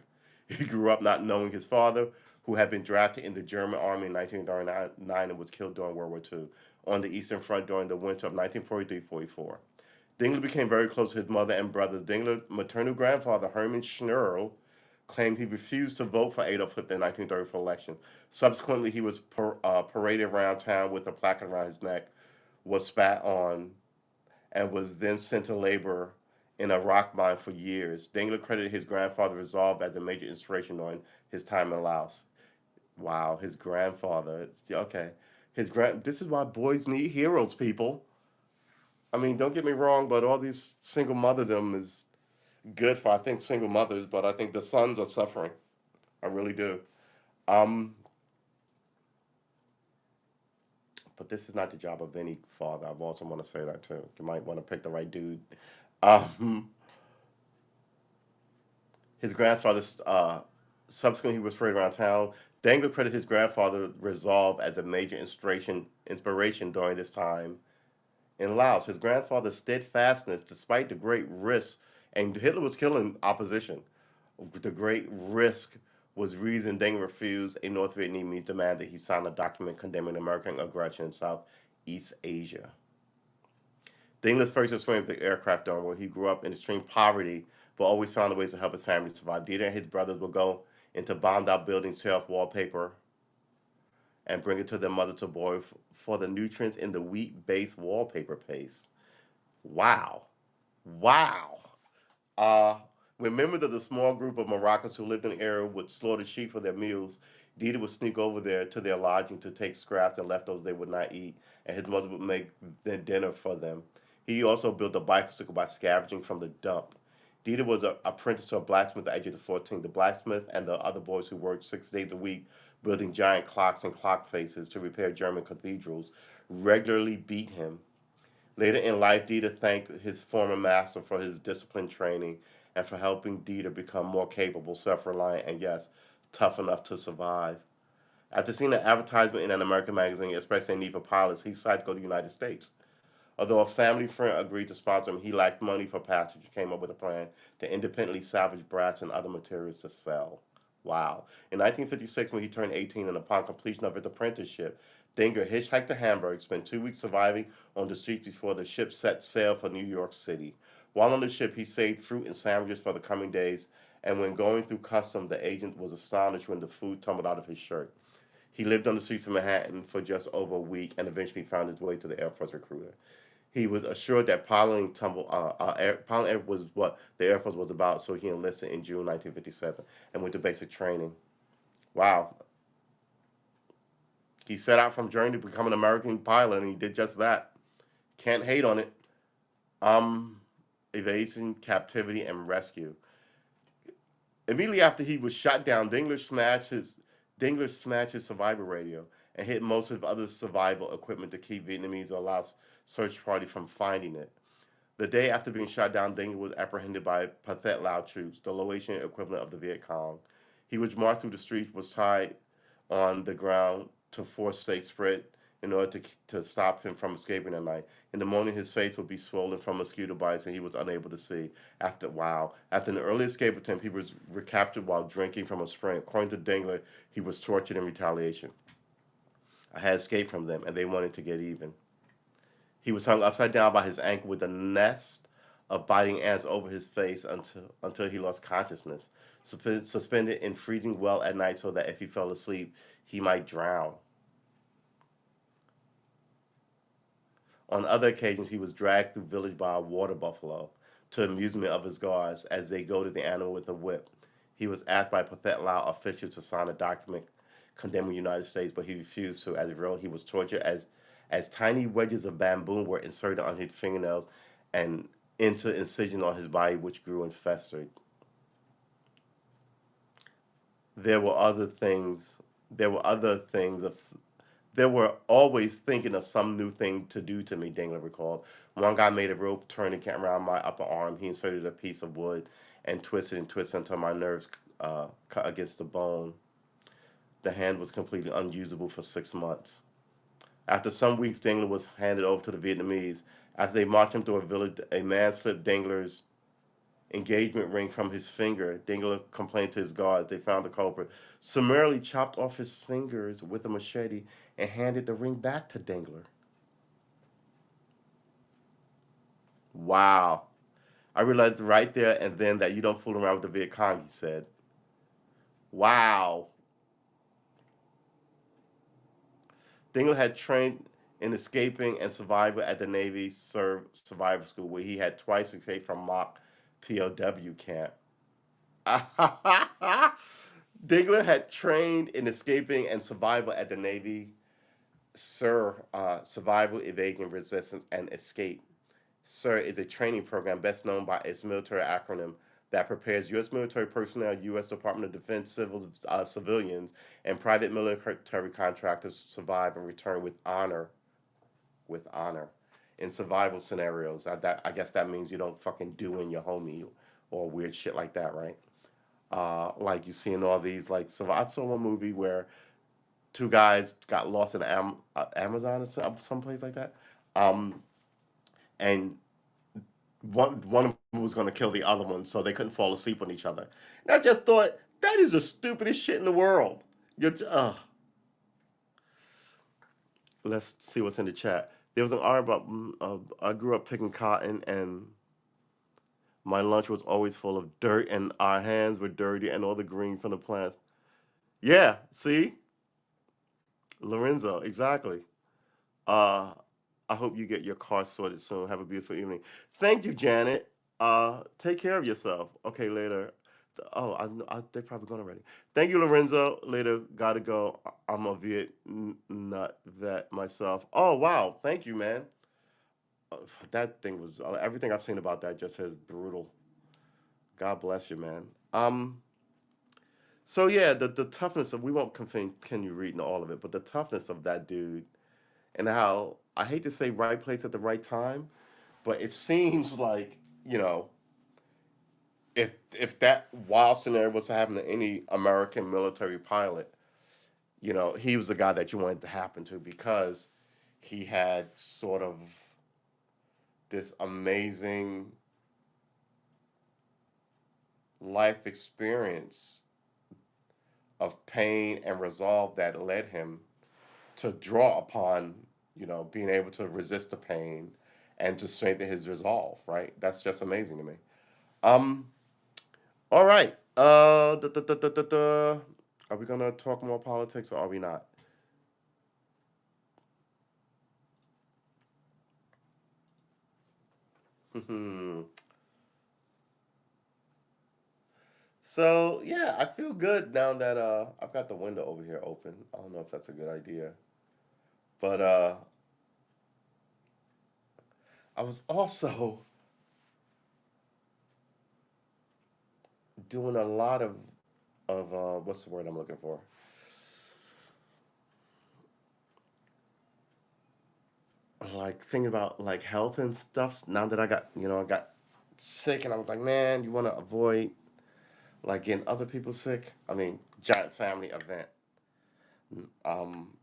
He grew up not knowing his father, who had been drafted in the German army in 1939 and was killed during World War II on the Eastern Front during the winter of 1943-44. Dingler became very close to his mother and brothers. Dingler's maternal grandfather, Hermann Schnurl, claimed he refused to vote for Adolf Hitler in the 1934 election. Subsequently, he was paraded around town with a placard around his neck, was spat on, and was then sent to labor in a rock mine for years. Dingler credited his grandfather's resolve as a major inspiration during his time in Laos. Wow, his grandfather. Okay, This is why boys need heroes, people. I mean, don't get me wrong, but all these single motherdom is good for, I think, single mothers, but I think the sons are suffering. I really do. Um, but this is not the job of any father. I also want to say that too. You might want to pick the right dude. Um, his grandfather, subsequently, he was paraded around town. Dangler credited his grandfather's resolve as a major inspiration during this time in Laos. His grandfather's steadfastness, despite the great risk, and Hitler was killing opposition. The great risk was reason Deng refused a North Vietnamese demand that he sign a document condemning American aggression in Southeast Asia. Dingler's first experience with the aircraft dome, where he grew up in extreme poverty, but always found ways to help his family survive. Dieter and his brothers would go into bombed out buildings, tear off wallpaper, and bring it to their mother to boil for the nutrients in the wheat based wallpaper paste. Wow. Wow. Uh, when members of the small group of Moroccans who lived in the area would slaughter sheep for their meals, Dieter would sneak over there to their lodging to take scraps and leftovers they would not eat, and his mother would make their dinner for them. He also built a bicycle by scavenging from the dump. Dieter was an apprentice to a blacksmith at the age of 14. The blacksmith and the other boys who worked 6 days a week building giant clocks and clock faces to repair German cathedrals regularly beat him. Later in life, Dieter thanked his former master for his disciplined training and for helping Dieter become more capable, self reliant, and yes, tough enough to survive. After seeing an advertisement in an American magazine expressing a need for pilots, he decided to go to the United States. Although a family friend agreed to sponsor him, he lacked money for passage and came up with a plan to independently salvage brass and other materials to sell. Wow. In 1956, when he turned 18 and upon completion of his apprenticeship, Dinger hitchhiked to Hamburg, spent 2 weeks surviving on the streets before the ship set sail for New York City. While on the ship, he saved fruit and sandwiches for the coming days, and when going through customs, the agent was astonished when the food tumbled out of his shirt. He lived on the streets of Manhattan for just over a week and eventually found his way to the Air Force recruiter. He was assured that piloting air was what the Air Force was about, so he enlisted in June 1957 and went to basic training. Wow. He set out from Germany to become an American pilot, and he did just that. Can't hate on it. Um, Evasion, captivity, and rescue. Immediately after he was shot down, Dingler smashed his survival radio and hit most of other survival equipment to keep Vietnamese or Laos search party from finding it. The day after being shot down, Deng was apprehended by Pathet Lao troops, the Laotian equivalent of the Viet Cong. He was marched through the streets, was tied on the ground to force stake spread in order to stop him from escaping at night. In the morning, his face would be swollen from mosquito bites and he was unable to see. After an early escape attempt, he was recaptured while drinking from a spring. According to Dingler, he was tortured in retaliation. I had escaped from them and they wanted to get even. He was hung upside down by his ankle with a nest of biting ants over his face until he lost consciousness, suspended in freezing well at night so that if he fell asleep, he might drown. On other occasions, he was dragged through village by a water buffalo to amusement of his guards as they goaded the animal with a whip. He was asked by Pathet Lao officials to sign a document condemning the United States, but he refused to. As a result, he was tortured as tiny wedges of bamboo were inserted on his fingernails and into incisions on his body, which grew and festered. There were other things. There were other things of. They were always thinking of some new thing to do to me, Dingler recalled. One guy made a rope tourniquet around my upper arm. He inserted a piece of wood and twisted until my nerves cut against the bone. The hand was completely unusable for 6 months. After some weeks, Dingler was handed over to the Vietnamese. After they marched him through a village, a man slipped Dingler's engagement ring from his finger. Dingler complained to his guards. They found the culprit, summarily chopped off his fingers with a machete, and handed the ring back to Dingler. Wow. I realized right there and then that you don't fool around with the Viet Cong, he said. Wow. Dingler had trained in escaping and survival at the Navy Survival School, where he had twice escaped from mock POW camp. Dingler had trained in escaping and survival at the Navy Survival, Evasion, Resistance, and Escape. SIR is a training program best known by its military acronym that prepares U.S. military personnel, U.S. Department of Defense civilians, and private military contractors to survive and return with honor in survival scenarios. I guess that means you don't fucking do in your homie or weird shit like that, right? Like you see in all these, like, so I saw a movie where two guys got lost in the Amazon or someplace like that. Um, and one of them was going to kill the other one, so they couldn't fall asleep on each other. And I just thought that is the stupidest shit in the world. Let's see what's in the chat. There was an article about I grew up picking cotton, and my lunch was always full of dirt, and our hands were dirty, and all the green from the plants. Yeah, see, Lorenzo, exactly. Uh, I hope you get your car sorted soon. Have a beautiful evening. Thank you, Janet. Take care of yourself. Okay, later. Oh, they probably gone already. Thank you, Lorenzo. Later, gotta go. I'm a Viet vet myself. Oh wow, thank you, man. That thing was everything I've seen about that just says brutal. God bless you, man. So yeah, the toughness of we won't continue reading all of it, but the toughness of that dude and how I hate to say right place at the right time, but it seems like you know if that wild scenario was to happen to any American military pilot, he was the guy that you wanted to happen to because he had sort of this amazing life experience of pain and resolve that led him to draw upon, being able to resist the pain and to strengthen his resolve, right? That's just amazing to me. Um, all right. Are we gonna talk more politics or are we not? So yeah, I feel good now that I've got the window over here open. I don't know if that's a good idea, but I was also doing a lot of what's the word I'm looking for? Like thinking about like health and stuff. Now that I got sick, and I was like, man, you want to avoid like getting other people sick. I mean, giant family event. Um,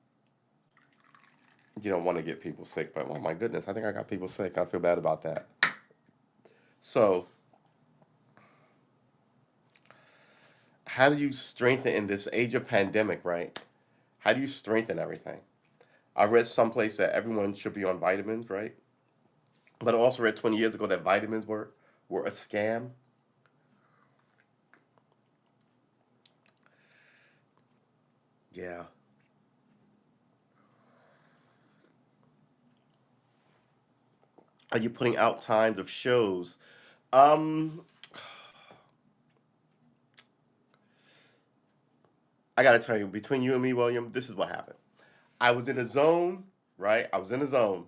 you don't want to get people sick, but oh my goodness, I think I got people sick. I feel bad about that. So, how do you strengthen in this age of pandemic, right? How do you strengthen everything? I read someplace that everyone should be on vitamins, right? But I also read 20 years ago that vitamins were a scam. Yeah. Are you putting out times of shows? Um, I gotta tell you, between you and me, William, this is what happened. I was in a zone, right? I was in a zone,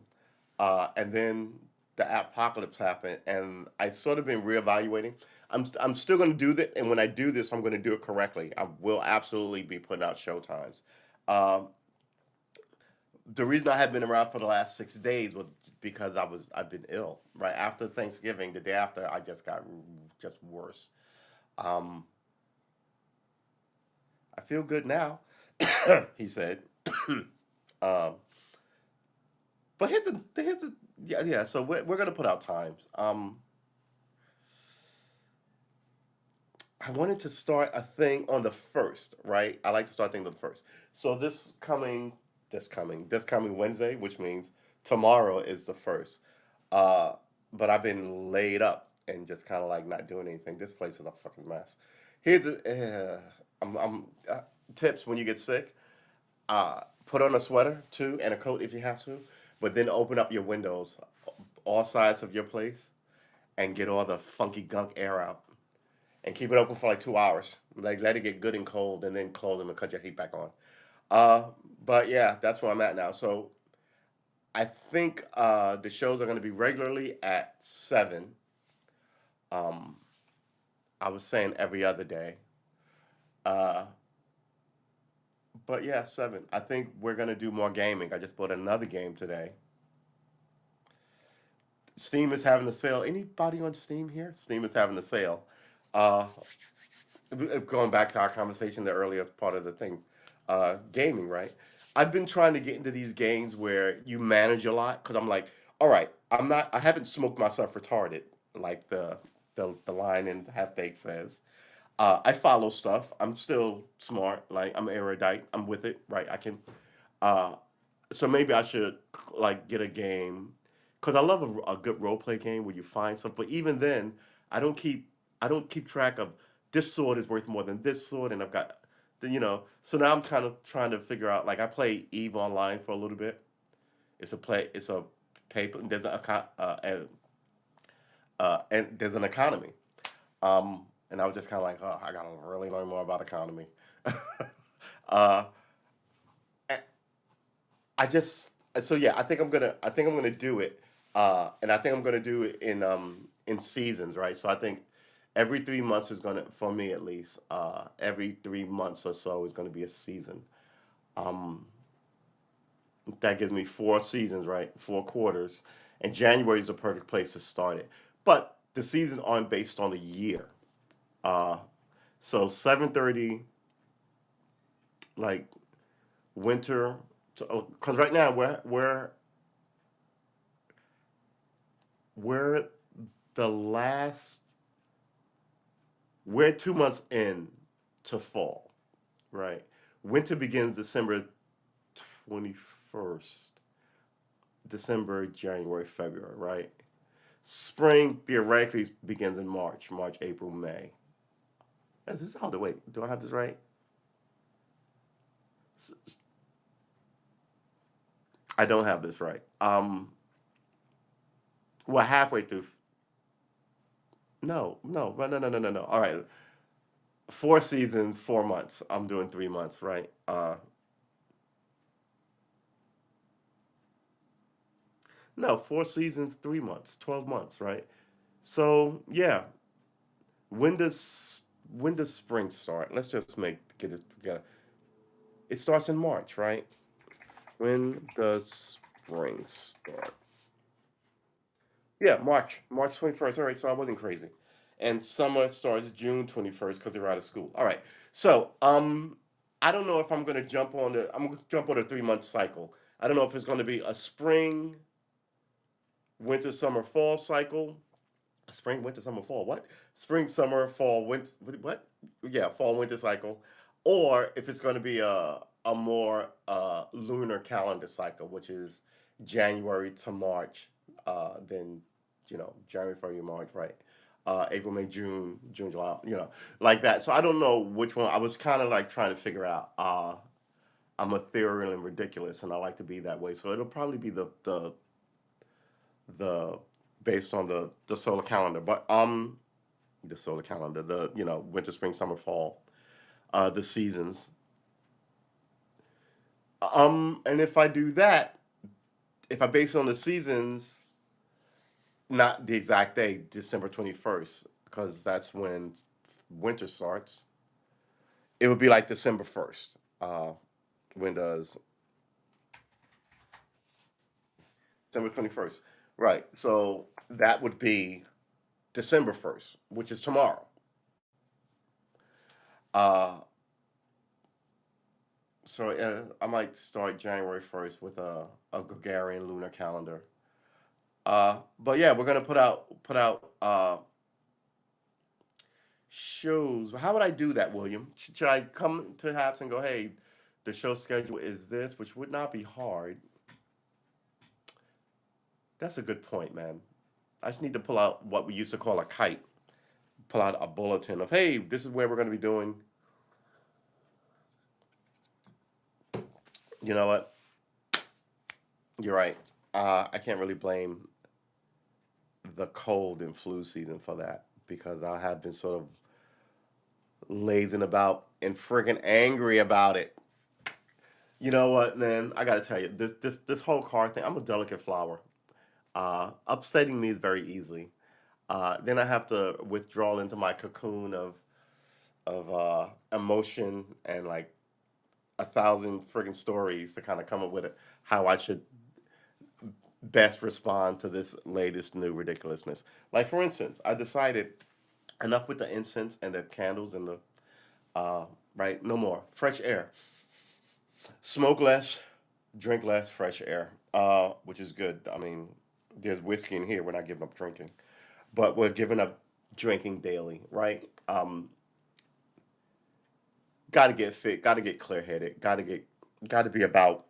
and then the apocalypse happened, and I sort of been reevaluating. I'm still going to do that, and when I do this, I'm going to do it correctly. I will absolutely be putting out show times. Um, the reason I have been around for the last 6 days was because I've been ill. Right after Thanksgiving, the day after, I just got just worse. Um, I feel good now, he said. um, but here's a yeah. So we're gonna put out times. I wanted to start a thing on the first, right? I like to start things on the first. So this coming Wednesday, which means tomorrow is the first. Uh, but I've been laid up and just kind of like not doing anything. This place is a fucking mess. Here's the tips when you get sick. Put on a sweater too and a coat if you have to, but then open up your windows, all sides of your place, and get all the funky gunk air out and keep it open for like 2 hours. Like let it get good and cold, and then close them and cut your heat back on. Uh, but yeah, that's where I'm at now. So I think the shows are going to be regularly at 7. Um, I was saying every other day. Uh, but yeah, 7. I think we're going to do more gaming. I just bought another game today. Steam is having a sale. Anybody on Steam here? Steam is having a sale. Uh, Going back to our conversation, the earlier part of the thing, gaming, right? I've been trying to get into these games where you manage a lot because I'm like, all right, I haven't smoked myself retarded like the line in Half Baked says. I follow stuff. I'm still smart. Like I'm erudite. I'm with it, right? I can. Uh, so maybe I should like get a game because I love a good role play game where you find stuff. But even then, I don't keep I don't keep track of this sword is worth more than this sword, and I've got So now I'm kind of trying to figure out. Like I play Eve online for a little bit. It's a play. It's a paper. There's and there's an economy. And I was just kind of like, oh, I gotta really learn more about economy. uh, I just so yeah, I think I'm gonna do it, and I think I'm gonna do it in seasons, right? So I think every 3 months is gonna, for me at least, every 3 months or so is gonna be a season. Um, that gives me 4 seasons, right? 4 quarters, and January is the perfect place to start it. But the seasons aren't based on the year. Uh, so 7:30, like winter, because right now we're the last we're 2 months in to fall, right? Winter begins December 21st, December, January, February, right? Spring theoretically begins in March, April, May. Is this how the wait? Do I have this right? I don't have this right. Well, halfway through. No. All right, 4 seasons, 4 months. I'm doing 3 months, right? No, 4 seasons, 3 months, 12 months, right? So yeah, when does spring start? Let's just get it together. It starts in March, right? When does spring start? Yeah, March 21st. All right, so I wasn't crazy. And summer starts June 21st because they're out of school. All right, so I don't know if I'm gonna jump on a 3 month cycle. I don't know if it's going to be a spring, winter, summer, fall cycle. Spring, winter, summer, fall. What? Spring, summer, fall, winter. What? Yeah, fall, winter cycle. Or if it's going to be a more lunar calendar cycle, which is January to March, then January, February, March, right? April, May, June, July, like that. So I don't know which one. I was kind of like trying to figure out. I'm ethereal and ridiculous, and I like to be that way. So it'll probably be the based on the solar calendar. But the solar calendar, the winter, spring, summer, fall, the seasons. And if I do that, if I base it on the seasons, not the exact day, December 21st, because that's when winter starts. It would be like December 1st. When does December 21st? Right. So that would be December 1st, which is tomorrow. Uh, so I might start January 1st with a Gregorian lunar calendar. But yeah, we're gonna put out shows. How would I do that, William? Should I come to Haps and go, hey, the show schedule is this, which would not be hard. That's a good point, man. I just need to pull out what we used to call a kite. Pull out a bulletin of, hey, this is where we're gonna be doing. You know what? You're right. I can't really blame the cold and flu season for that because I have been sort of lazing about and friggin' angry about it. You know what, man? I gotta tell you, this whole car thing. I'm a delicate flower. Upsetting me is very easily. Then I have to withdraw into my cocoon of emotion and like a thousand friggin' stories to kind of come up with it, how I should best respond to this latest new ridiculousness. Like for instance, I decided enough with the incense and the candles and the uh, right, no more fresh air. Smoke less, drink less, fresh air, which is good. I mean, there's whiskey in here. We're not giving up drinking, but we're giving up drinking daily, right? Got to get fit. Got to get clear headed. Got to be about,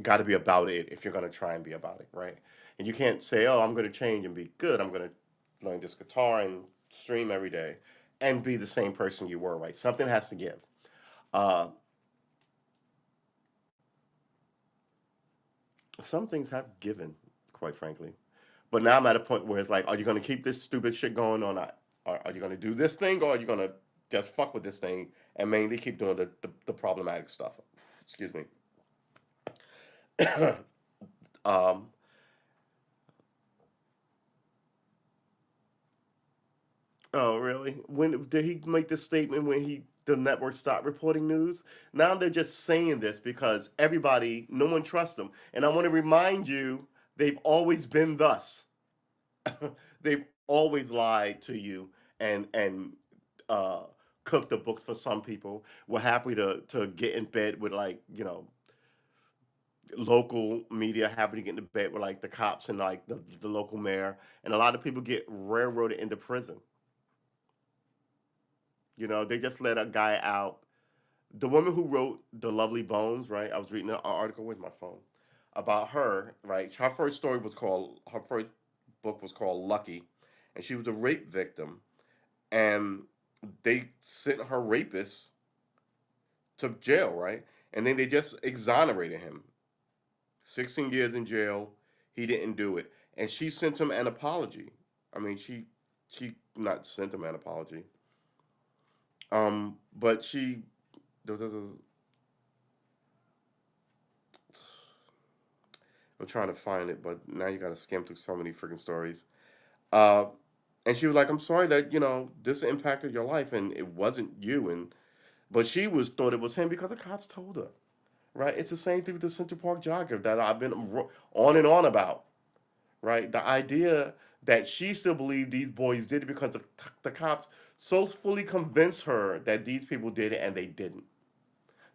got to be about it if you're gonna try and be about it, right? And you can't say, oh, I'm gonna change and be good. I'm gonna learn this guitar and stream every day, and be the same person you were, right? Something has to give. Uh, some things have given, quite frankly. But now I'm at a point where it's like, are you going to keep this stupid shit going or not? Are you going to do this thing or are you going to just fuck with this thing and mainly keep doing the problematic stuff? Excuse me. um, oh, really? When did he make this statement when the network stopped reporting news? Now they're just saying this because everybody, no one trusts them. And I want to remind you, they've always been thus. They've always lied to you and uh, cooked the books for some people. We're happy to get in bed with like local media, happy to get in bed with like the cops and like the local mayor, and a lot of people get railroaded into prison. They just let a guy out. The woman who wrote The Lovely Bones, right? I was reading an article with my phone about her, right? Her first book was called Lucky, and she was a rape victim, and they sent her rapist to jail, right? And then they just exonerated him. 16 years in jail. He didn't do it, and she sent him an apology. I mean, she not sent him an apology. But she I'm trying to find it, but now you got to skim through so many freaking stories. Uh, and she was like, "I'm sorry that this impacted your life, and it wasn't you." And but she was thought it was him because the cops told her. Right? It's the same thing with the Central Park jogger that I've been on and on about. Right? The idea that she still believed these boys did it because the cops so fully convinced her that these people did it and they didn't.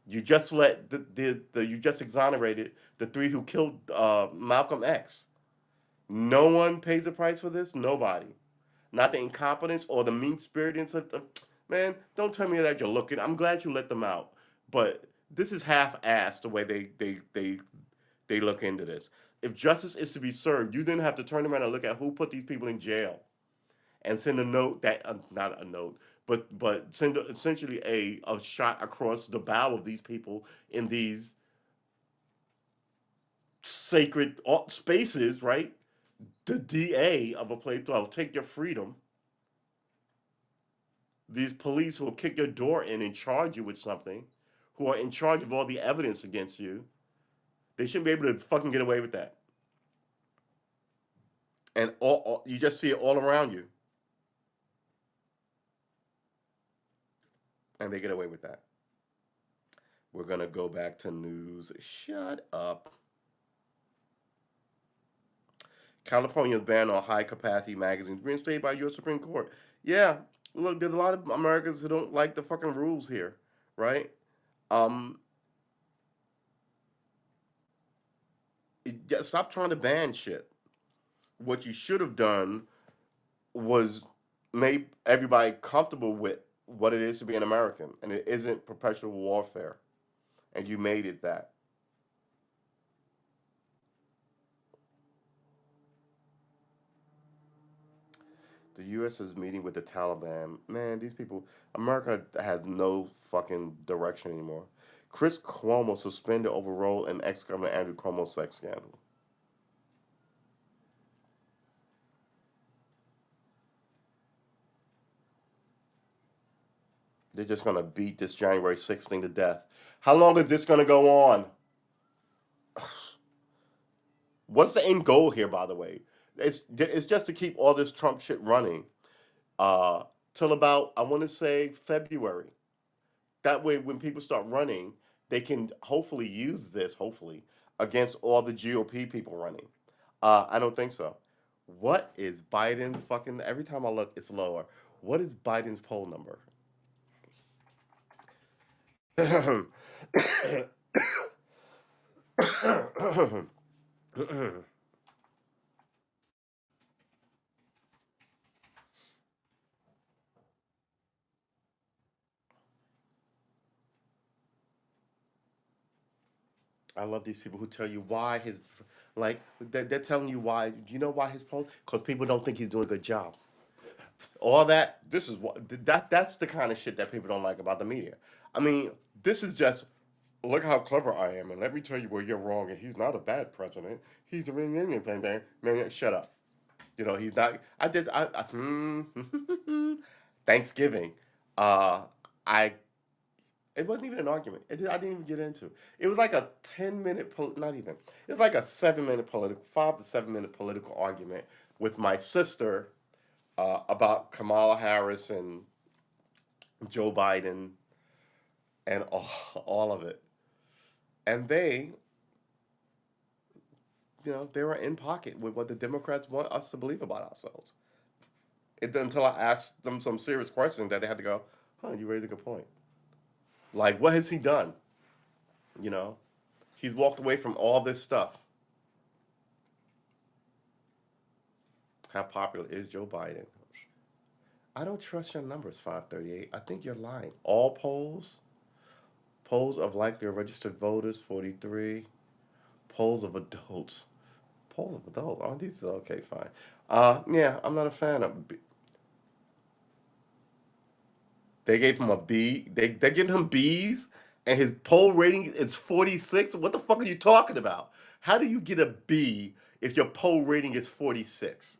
You just let you just exonerated the three who killed Malcolm X. No one pays the price for this. Nobody. Not the incompetence or the mean spiritedness of man. Don't tell me that you're looking. I'm glad you let them out, but this is half-assed the way they look into this. If justice is to be served, you then have to turn around and look at who put these people in jail and send a note that not a note, but send essentially a shot across the bow of these people in these sacred spaces, right? The DA of a place will take your freedom. These police who will kick your door in and charge you with something, who are in charge of all the evidence against you, they shouldn't be able to fucking get away with that. And you just see it all around you, and they get away with that. We're gonna go back to news. Shut up. California's ban on high capacity magazines reinstated by U.S. Supreme Court. Yeah, look, there's a lot of Americans who don't like the fucking rules here, right? Um, stop trying to ban shit. What you should have done was made everybody comfortable with what it is to be an American, and it isn't perpetual warfare. And you made it that. The U.S. is meeting with the Taliban. Man, these people, America has no fucking direction anymore. Chris Cuomo suspended over role in ex-governor Andrew Cuomo's sex scandal. They're just gonna beat this January 6th thing to death. How long is this gonna go on? What's the end goal here, by the way? It's just to keep all this Trump shit running uh, till about I want to say February. That way, when people start running, they can hopefully use this hopefully against all the GOP people running. I don't think so. What is Biden's fucking? Every time I look, it's lower. What is Biden's poll number? I love these people who tell you why like they're telling you why. You know why his poll? Because people don't think he's doing a good job. All that. This is what that's the kind of shit that people don't like about the media. I mean, this is just look how clever I am, and let me tell you where you're wrong. And he's not a bad president. He's a man. Shut up. He's not. Thanksgiving. Uh, I It wasn't even an argument. I didn't even get into it. It was like a 10-minute, not even. It was like a 7-minute political, 5 to 7 minute political argument with my sister about Kamala Harris and Joe Biden and all of it. And they were in pocket with what the Democrats want us to believe about ourselves. Until I asked them some serious questions that they had to go, huh, you raise a good point. Like, what has he done? You know, he's walked away from all this stuff. How popular is Joe Biden? I don't trust your numbers, 538. I think you're lying. All polls of likely registered voters, 43. Polls of adults. Polls of adults. Oh, these are okay, fine. Yeah, I'm not a fan of. They gave him a B. They're giving him B's, and his poll rating is 46. What the fuck are you talking about? How do you get a B if your poll rating is 46?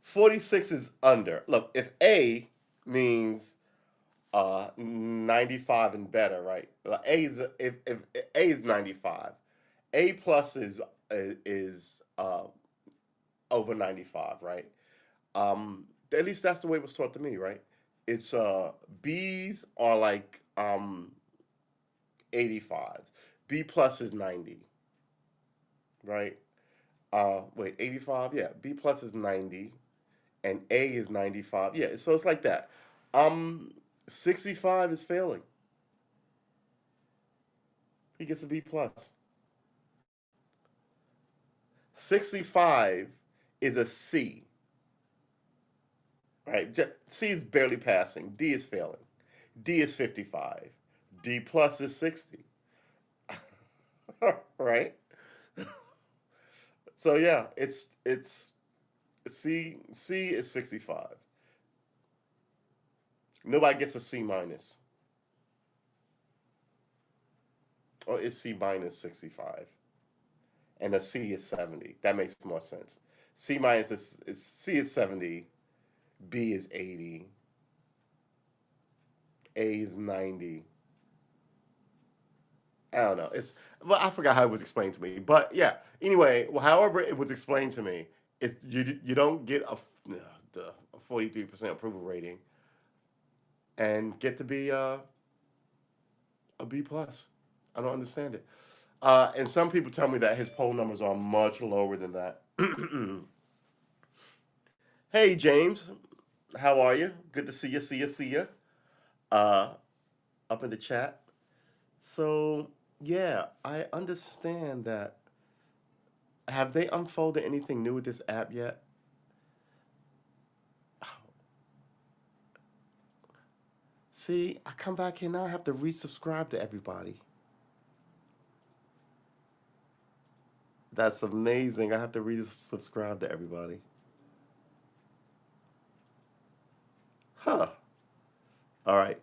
46 is under. Look, if A means 95 and better, right? Like if A is 95, A plus is over 95, right? At least that's the way it was taught to me, right? It's B's are like 85s. B plus is 90, right? Wait, 85? Yeah, B plus is 90 and A is 95. Yeah, so it's like that. Um 65 is failing. He gets a B plus. 65 is a C, right? C is barely passing. D is failing. D is 55. D plus is 60. Right? So yeah, it's C is 65. Nobody gets a C minus. Or is C minus 65? And a C is 70. That makes more sense. C minus is C is 70, B is 80, A is 90. I don't know. Well, I forgot how it was explained to me. But yeah. Anyway, well, however it was explained to me, you don't get the 43% approval rating and get to be a B plus. I don't understand it. And some people tell me that his poll numbers are much lower than that. Hey James, how are you? Good to see you. See you. See you. Uh, Up in the chat. So yeah, I understand that. Have they unfolded anything new with this app yet? See, I come back here now. I have to resubscribe to everybody. That's amazing. I have to resubscribe to everybody. Huh. All right.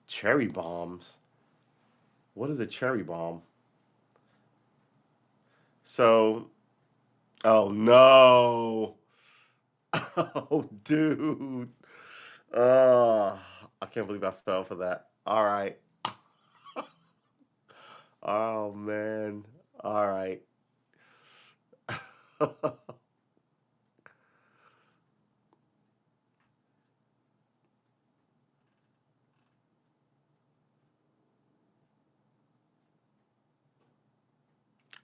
Cherry bombs. What is a cherry bomb? So, oh no. Oh, dude. Uh, I can't believe I fell for that. All right. Oh man. All right.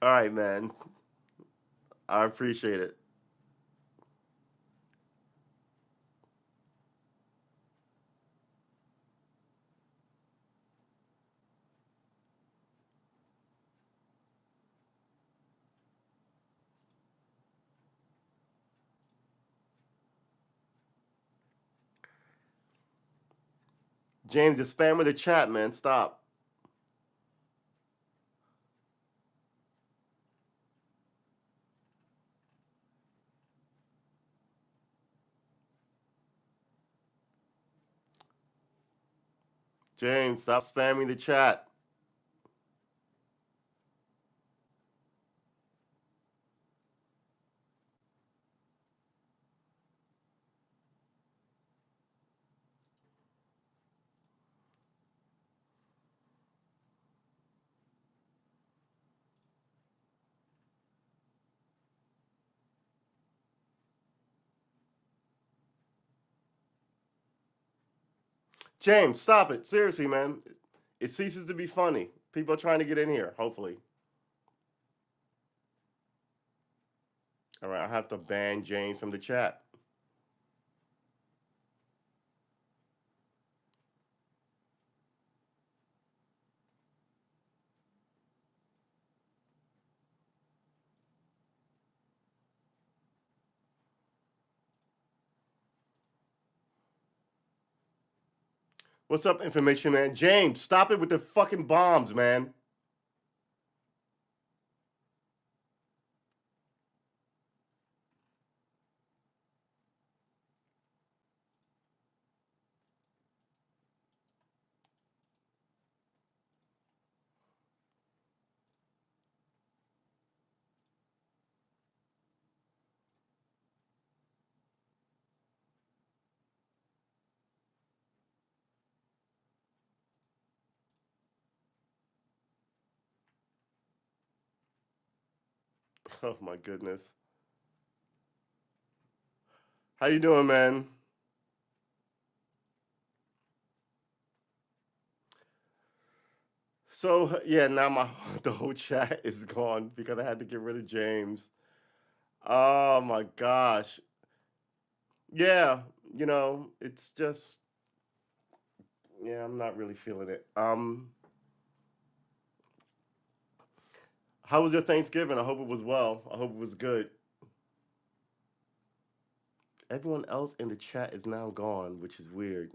All right, man. I appreciate it. James, you're spamming the chat, man. Stop. James, stop spamming the chat. James, stop it. Seriously, man. It ceases to be funny. People are trying to get in here, hopefully. All right, I have to ban James from the chat. What's up, information man? James, stop it with the fucking bombs, man. Oh my goodness. How you doing, man? So yeah, now my the whole chat is gone because I had to get rid of James. Oh my gosh. Yeah, it's just yeah, I'm not really feeling it. How was your Thanksgiving? I hope it was well. I hope it was good. Everyone else in the chat is now gone, which is weird.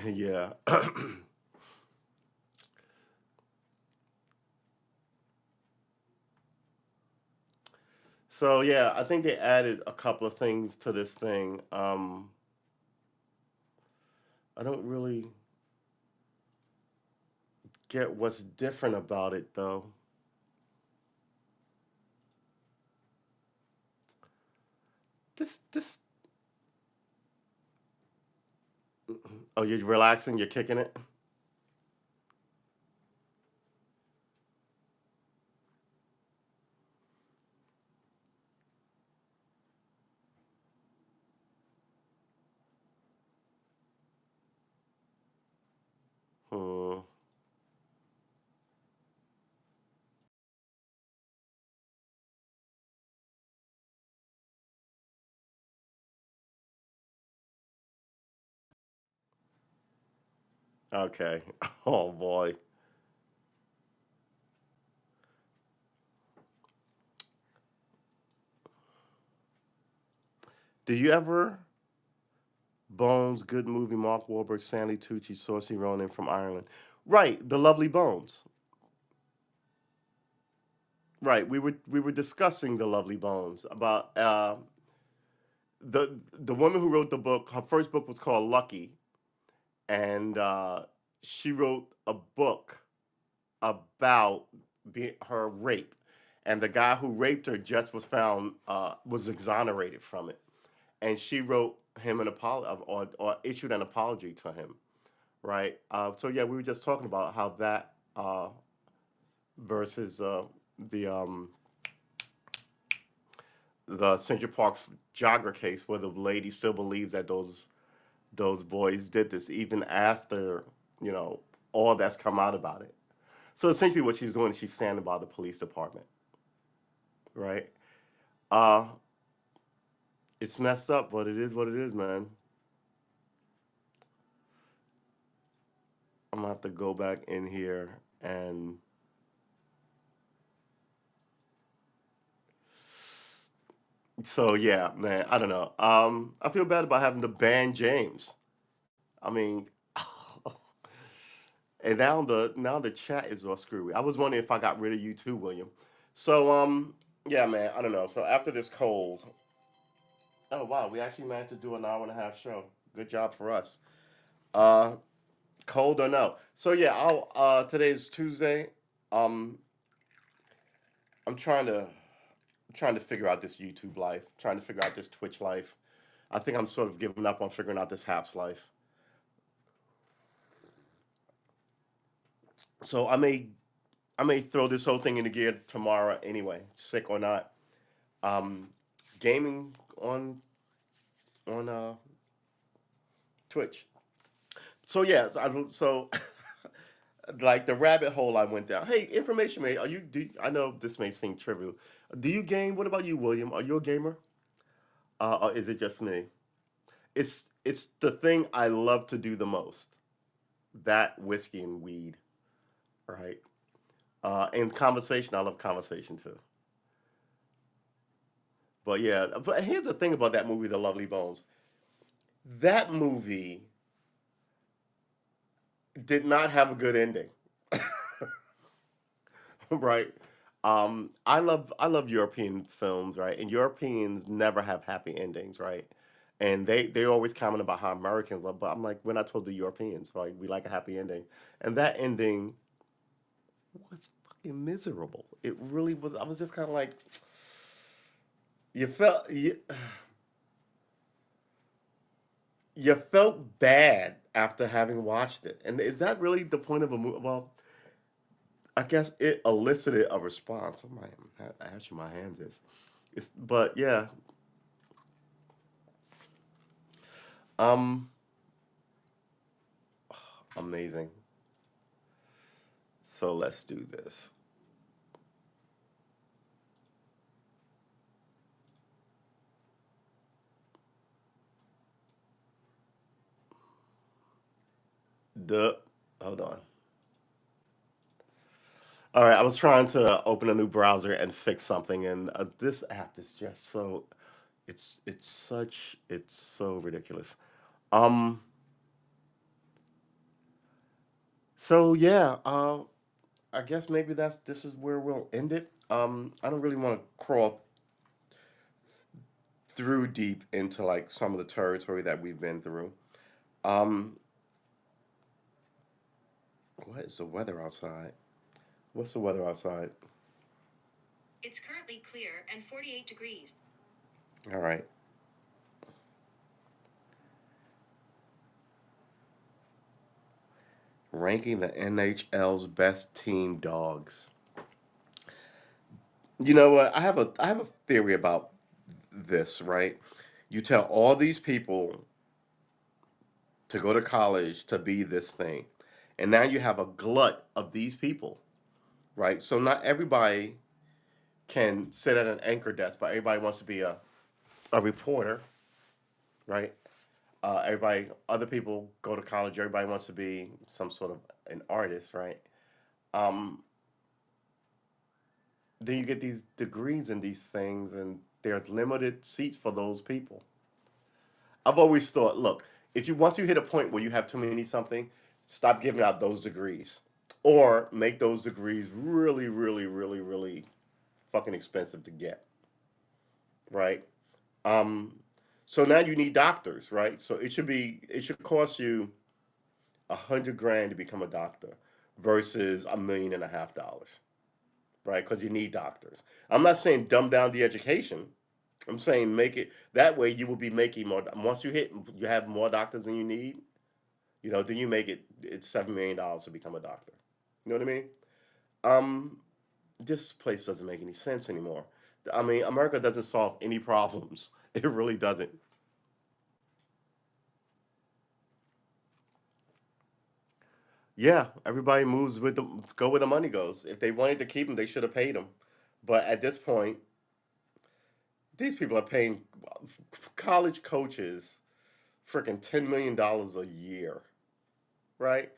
Yeah. So yeah, I think they added a couple of things to this thing. I don't really get what's different about it though. This Oh, you're relaxing, you're kicking it? Hmm. Okay. Oh boy. Do you ever Bones, good movie, Mark Wahlberg, Stanley Tucci, Saoirse Ronan from Ireland. Right, The Lovely Bones. Right, we were discussing The Lovely Bones about the woman who wrote the book. Her first book was called Lucky, and she wrote a book about her rape, and the guy who raped her just was exonerated from it, and she wrote him an apology or issued an apology to him. Right. So yeah, we were just talking about how that versus the um, the Central Park jogger case, where the lady still believes that those boys did this even after you know all that's come out about it. So essentially, what she's doing is she's standing by the police department, right? Uh, it's messed up, but it is what it is, man. I'm gonna have to go back in here and so yeah, man. I don't know. I feel bad about having to ban James. I mean, and now the chat is all screwy. I was wondering if I got rid of you too, William. So yeah, man. I don't know. So after this cold, oh wow, we actually managed to do an hour and a half show. Good job for us. Uh, Cold or no? So yeah, I'll today's Tuesday. Um, I'm trying to figure out this YouTube life, trying to figure out this Twitch life. I think I'm sort of giving up on figuring out this Haps life. So I may throw this whole thing into gear tomorrow anyway, sick or not. Um, Gaming on Twitch. So yeah, so like the rabbit hole I went down. Hey, information mate, I know this may seem trivial. Do you game? What about you, William? Are you a gamer? Or is it just me? It's the thing I love to do the most. That whiskey and weed, right? And conversation. I love conversation too. But yeah, but here's the thing about that movie, The Lovely Bones. That movie did not have a good ending, right? I love European films, right? And Europeans never have happy endings, right? And they always comment about how Americans love, but I'm like, we're not told the Europeans, right? We like a happy ending, and that ending was fucking miserable. It really was. I was just kind of like, you felt you felt bad after having watched it, and is that really the point of a movie? Well, I guess it elicited a response. Oh my, actually, my hands is. But yeah, um, amazing. So let's do this. The Hold on. All right, I was trying to open a new browser and fix something, and this app is just so it's so ridiculous. Um, so yeah, I guess maybe this is where we'll end it. I don't really want to crawl through deep into like some of the territory that we've been through. Um, what is the weather outside? What's the weather outside? It's currently clear and 48 degrees. All right. Ranking the NHL's best team dogs. You know what? I have a theory about this, right? You tell all these people to go to college to be this thing. And now you have a glut of these people, right? So not everybody can sit at an anchor desk, but everybody wants to be a reporter, right? Other people go to college, everybody wants to be some sort of an artist, right? Um, then you get these degrees in these things, and there's limited seats for those people. I've always thought, look, if you once you hit a point where you have too many something, stop giving out those degrees, or make those degrees really, really, really, really fucking expensive to get, right? Um, so now you need doctors, right? So it should cost you 100 grand to become a doctor versus $1.5 million, right? Because you need doctors. I'm not saying dumb down the education. I'm saying make it that way. You will be making more. Once you have more doctors than you need. Then you make it's $7 million to become a doctor. You know what I mean? Um, this place doesn't make any sense anymore. I mean, America doesn't solve any problems. It really doesn't. Yeah, everybody moves with the go where the money goes. If they wanted to keep them, they should have paid them. But at this point, these people are paying college coaches freaking $10 million a year, right?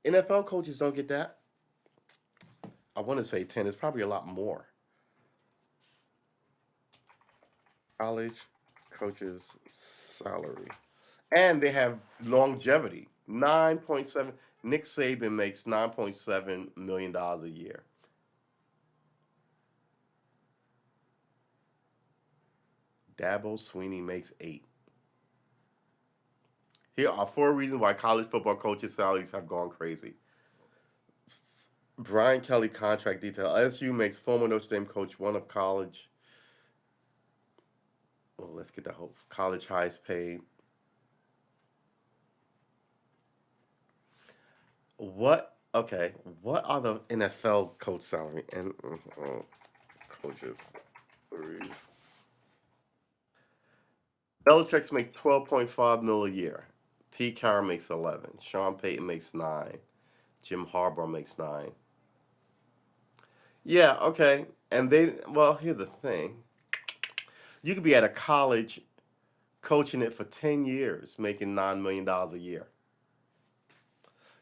NFL coaches don't get that. I want to say 10. It's probably a lot more. College coaches salary, and they have longevity. 9.7. Nick Saban makes $9.7 million a year. Dabo Sweeney makes 8. Here are 4 reasons why college football coaches' salaries have gone crazy. Brian Kelly contract detail. LSU makes former Notre Dame coach one of college Oh, let's get the whole college highest paid. What? Okay. What are the NFL coach salary and coaches? Salaries? Belichick makes 12.5 mil a year. Pete Carroll makes 11. Sean Payton makes 9. Jim Harbaugh makes 9. Yeah. Okay. And they. Well, here's the thing. You could be at a college coaching it for 10 years, making $9 million a year.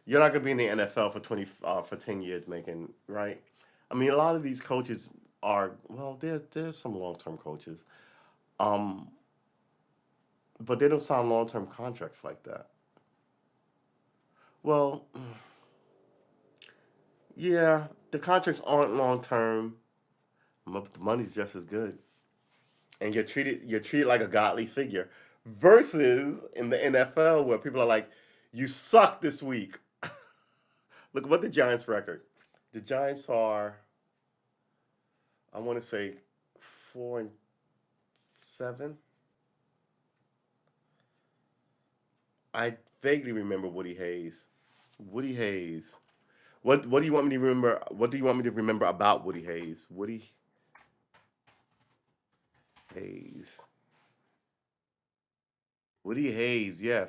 You're not gonna be in the NFL for 10 years making right. I mean, a lot of these coaches are well. There's some long term coaches, um, but they don't sign long term contracts like that. Well, yeah, the contracts aren't long term, but the money's just as good, and you're treated like a godly figure. Versus in the NFL where people are like, "You suck this week." Look what the Giants' record. The Giants are, I want to say, 4-7. I vaguely remember Woody Hayes. Woody Hayes. What do you want me to remember? What do you want me to remember about Woody Hayes? Woody Hayes. Woody Hayes. Yeah,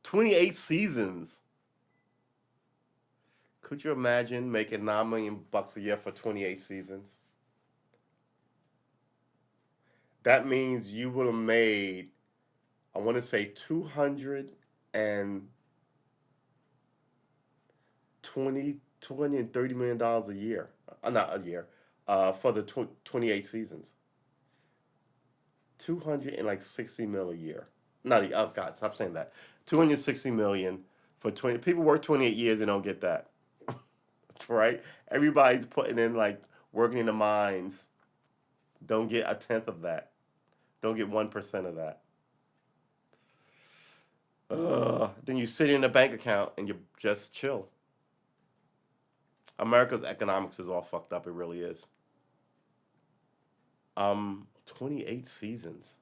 28 seasons. Could you imagine making $9 million a year for 28 seasons? That means you would have made, I want to say, 220 and $30 million a year. Not a year. For the 28 seasons. 200 and like 60 mil a year. Not a, oh God, stop saying that. 260 million for 20. People work 28 years and don't get that, right? Everybody's putting in like working in the mines. Don't get a tenth of that. Don't get 1% of that. Then you sit in a bank account and you just chill. America's economics is all fucked up. It really is. 28 seasons.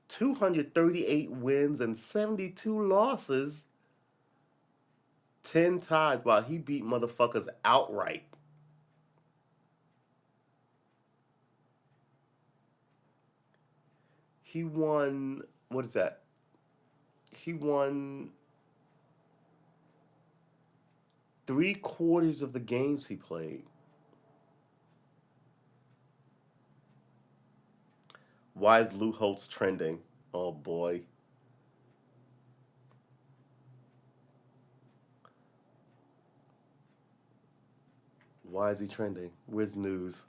238 wins and 72 losses 10 times while he beat motherfuckers outright. He won, what is that? He won 3/4 of the games he played. Why is Lou Holtz trending? Oh boy. Why is he trending? Where's news?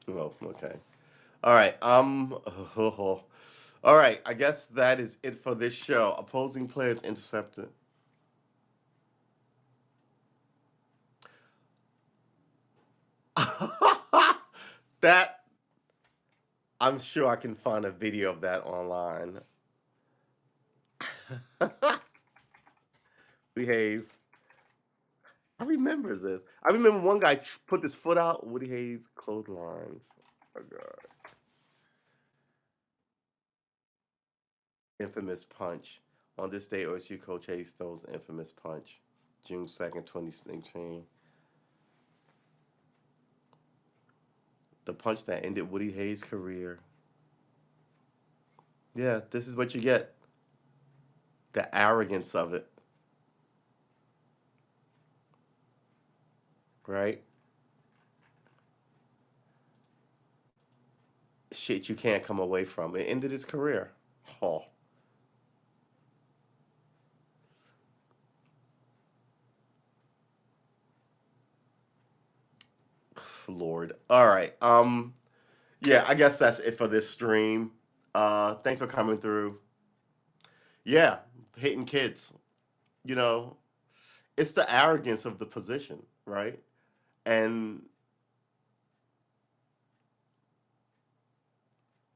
Oh, okay. All right. All right. I guess that is it for this show. Opposing players intercepted. That I'm sure I can find a video of that online. Behave. I remember this. I remember one guy put his foot out. Woody Hayes clotheslines. Oh god. Infamous punch. On this day, OSU coach Hayes throws infamous punch. June 2nd, 2019. The punch that ended Woody Hayes' career. Yeah, this is what you get. The arrogance of it, right? Shit you can't come away from. It ended his career. Oh, Lord. All right. Yeah, I guess that's it for this stream. Thanks for coming through. Yeah, hitting kids. You know, It's the arrogance of the position, right? And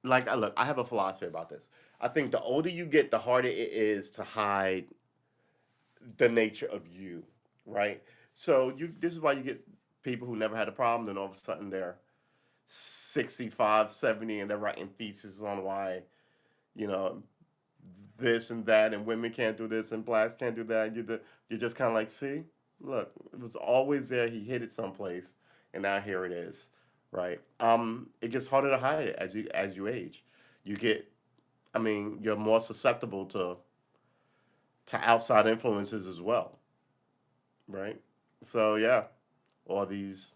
like, look, I have a philosophy about this. I think the older you get, the harder it is to hide the nature of you, right? So this is why you get people who never had a problem, then all of a sudden they're 65, 70, and they're writing theses on why, you know, this and that, and women can't do this, and blacks can't do that. You're just kind of like, see, look, it was always there. He hid it someplace, and now here it is, right? It gets harder to hide it as you age. You get, I mean, you're more susceptible to outside influences as well, right? So yeah, all these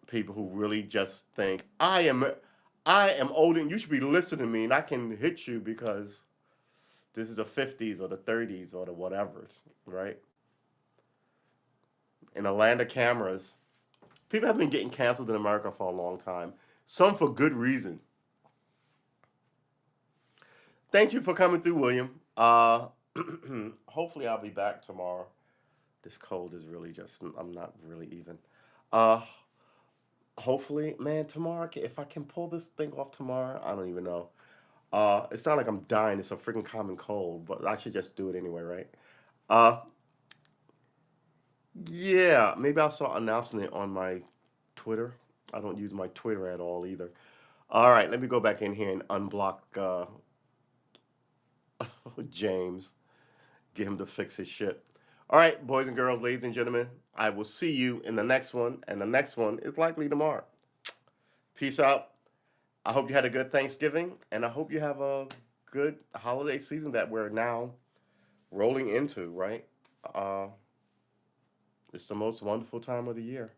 people who really just think I am old and you should be listening to me, and I can hit you because this is the 50s or the 30s or the whatevers, right? In a land of cameras, people have been getting canceled in America for a long time. Some for good reason. Thank you for coming through, William. Hopefully I'll be back tomorrow. This cold is really just, I'm not really even. Uh, Hopefully, man, tomorrow, if I can pull this thing off tomorrow, I don't even know. It's not like I'm dying. It's a freaking common cold, but I should just do it anyway, right? Uh, yeah, maybe I'll start announcing it on my Twitter. I don't use my Twitter at all either. All right, let me go back in here and unblock James. Get him to fix his shit. All right, boys and girls, ladies and gentlemen, I will see you in the next one, and the next one is likely tomorrow. Peace out. I hope you had a good Thanksgiving, and I hope you have a good holiday season that we're now rolling into, right? Uh, it's the most wonderful time of the year.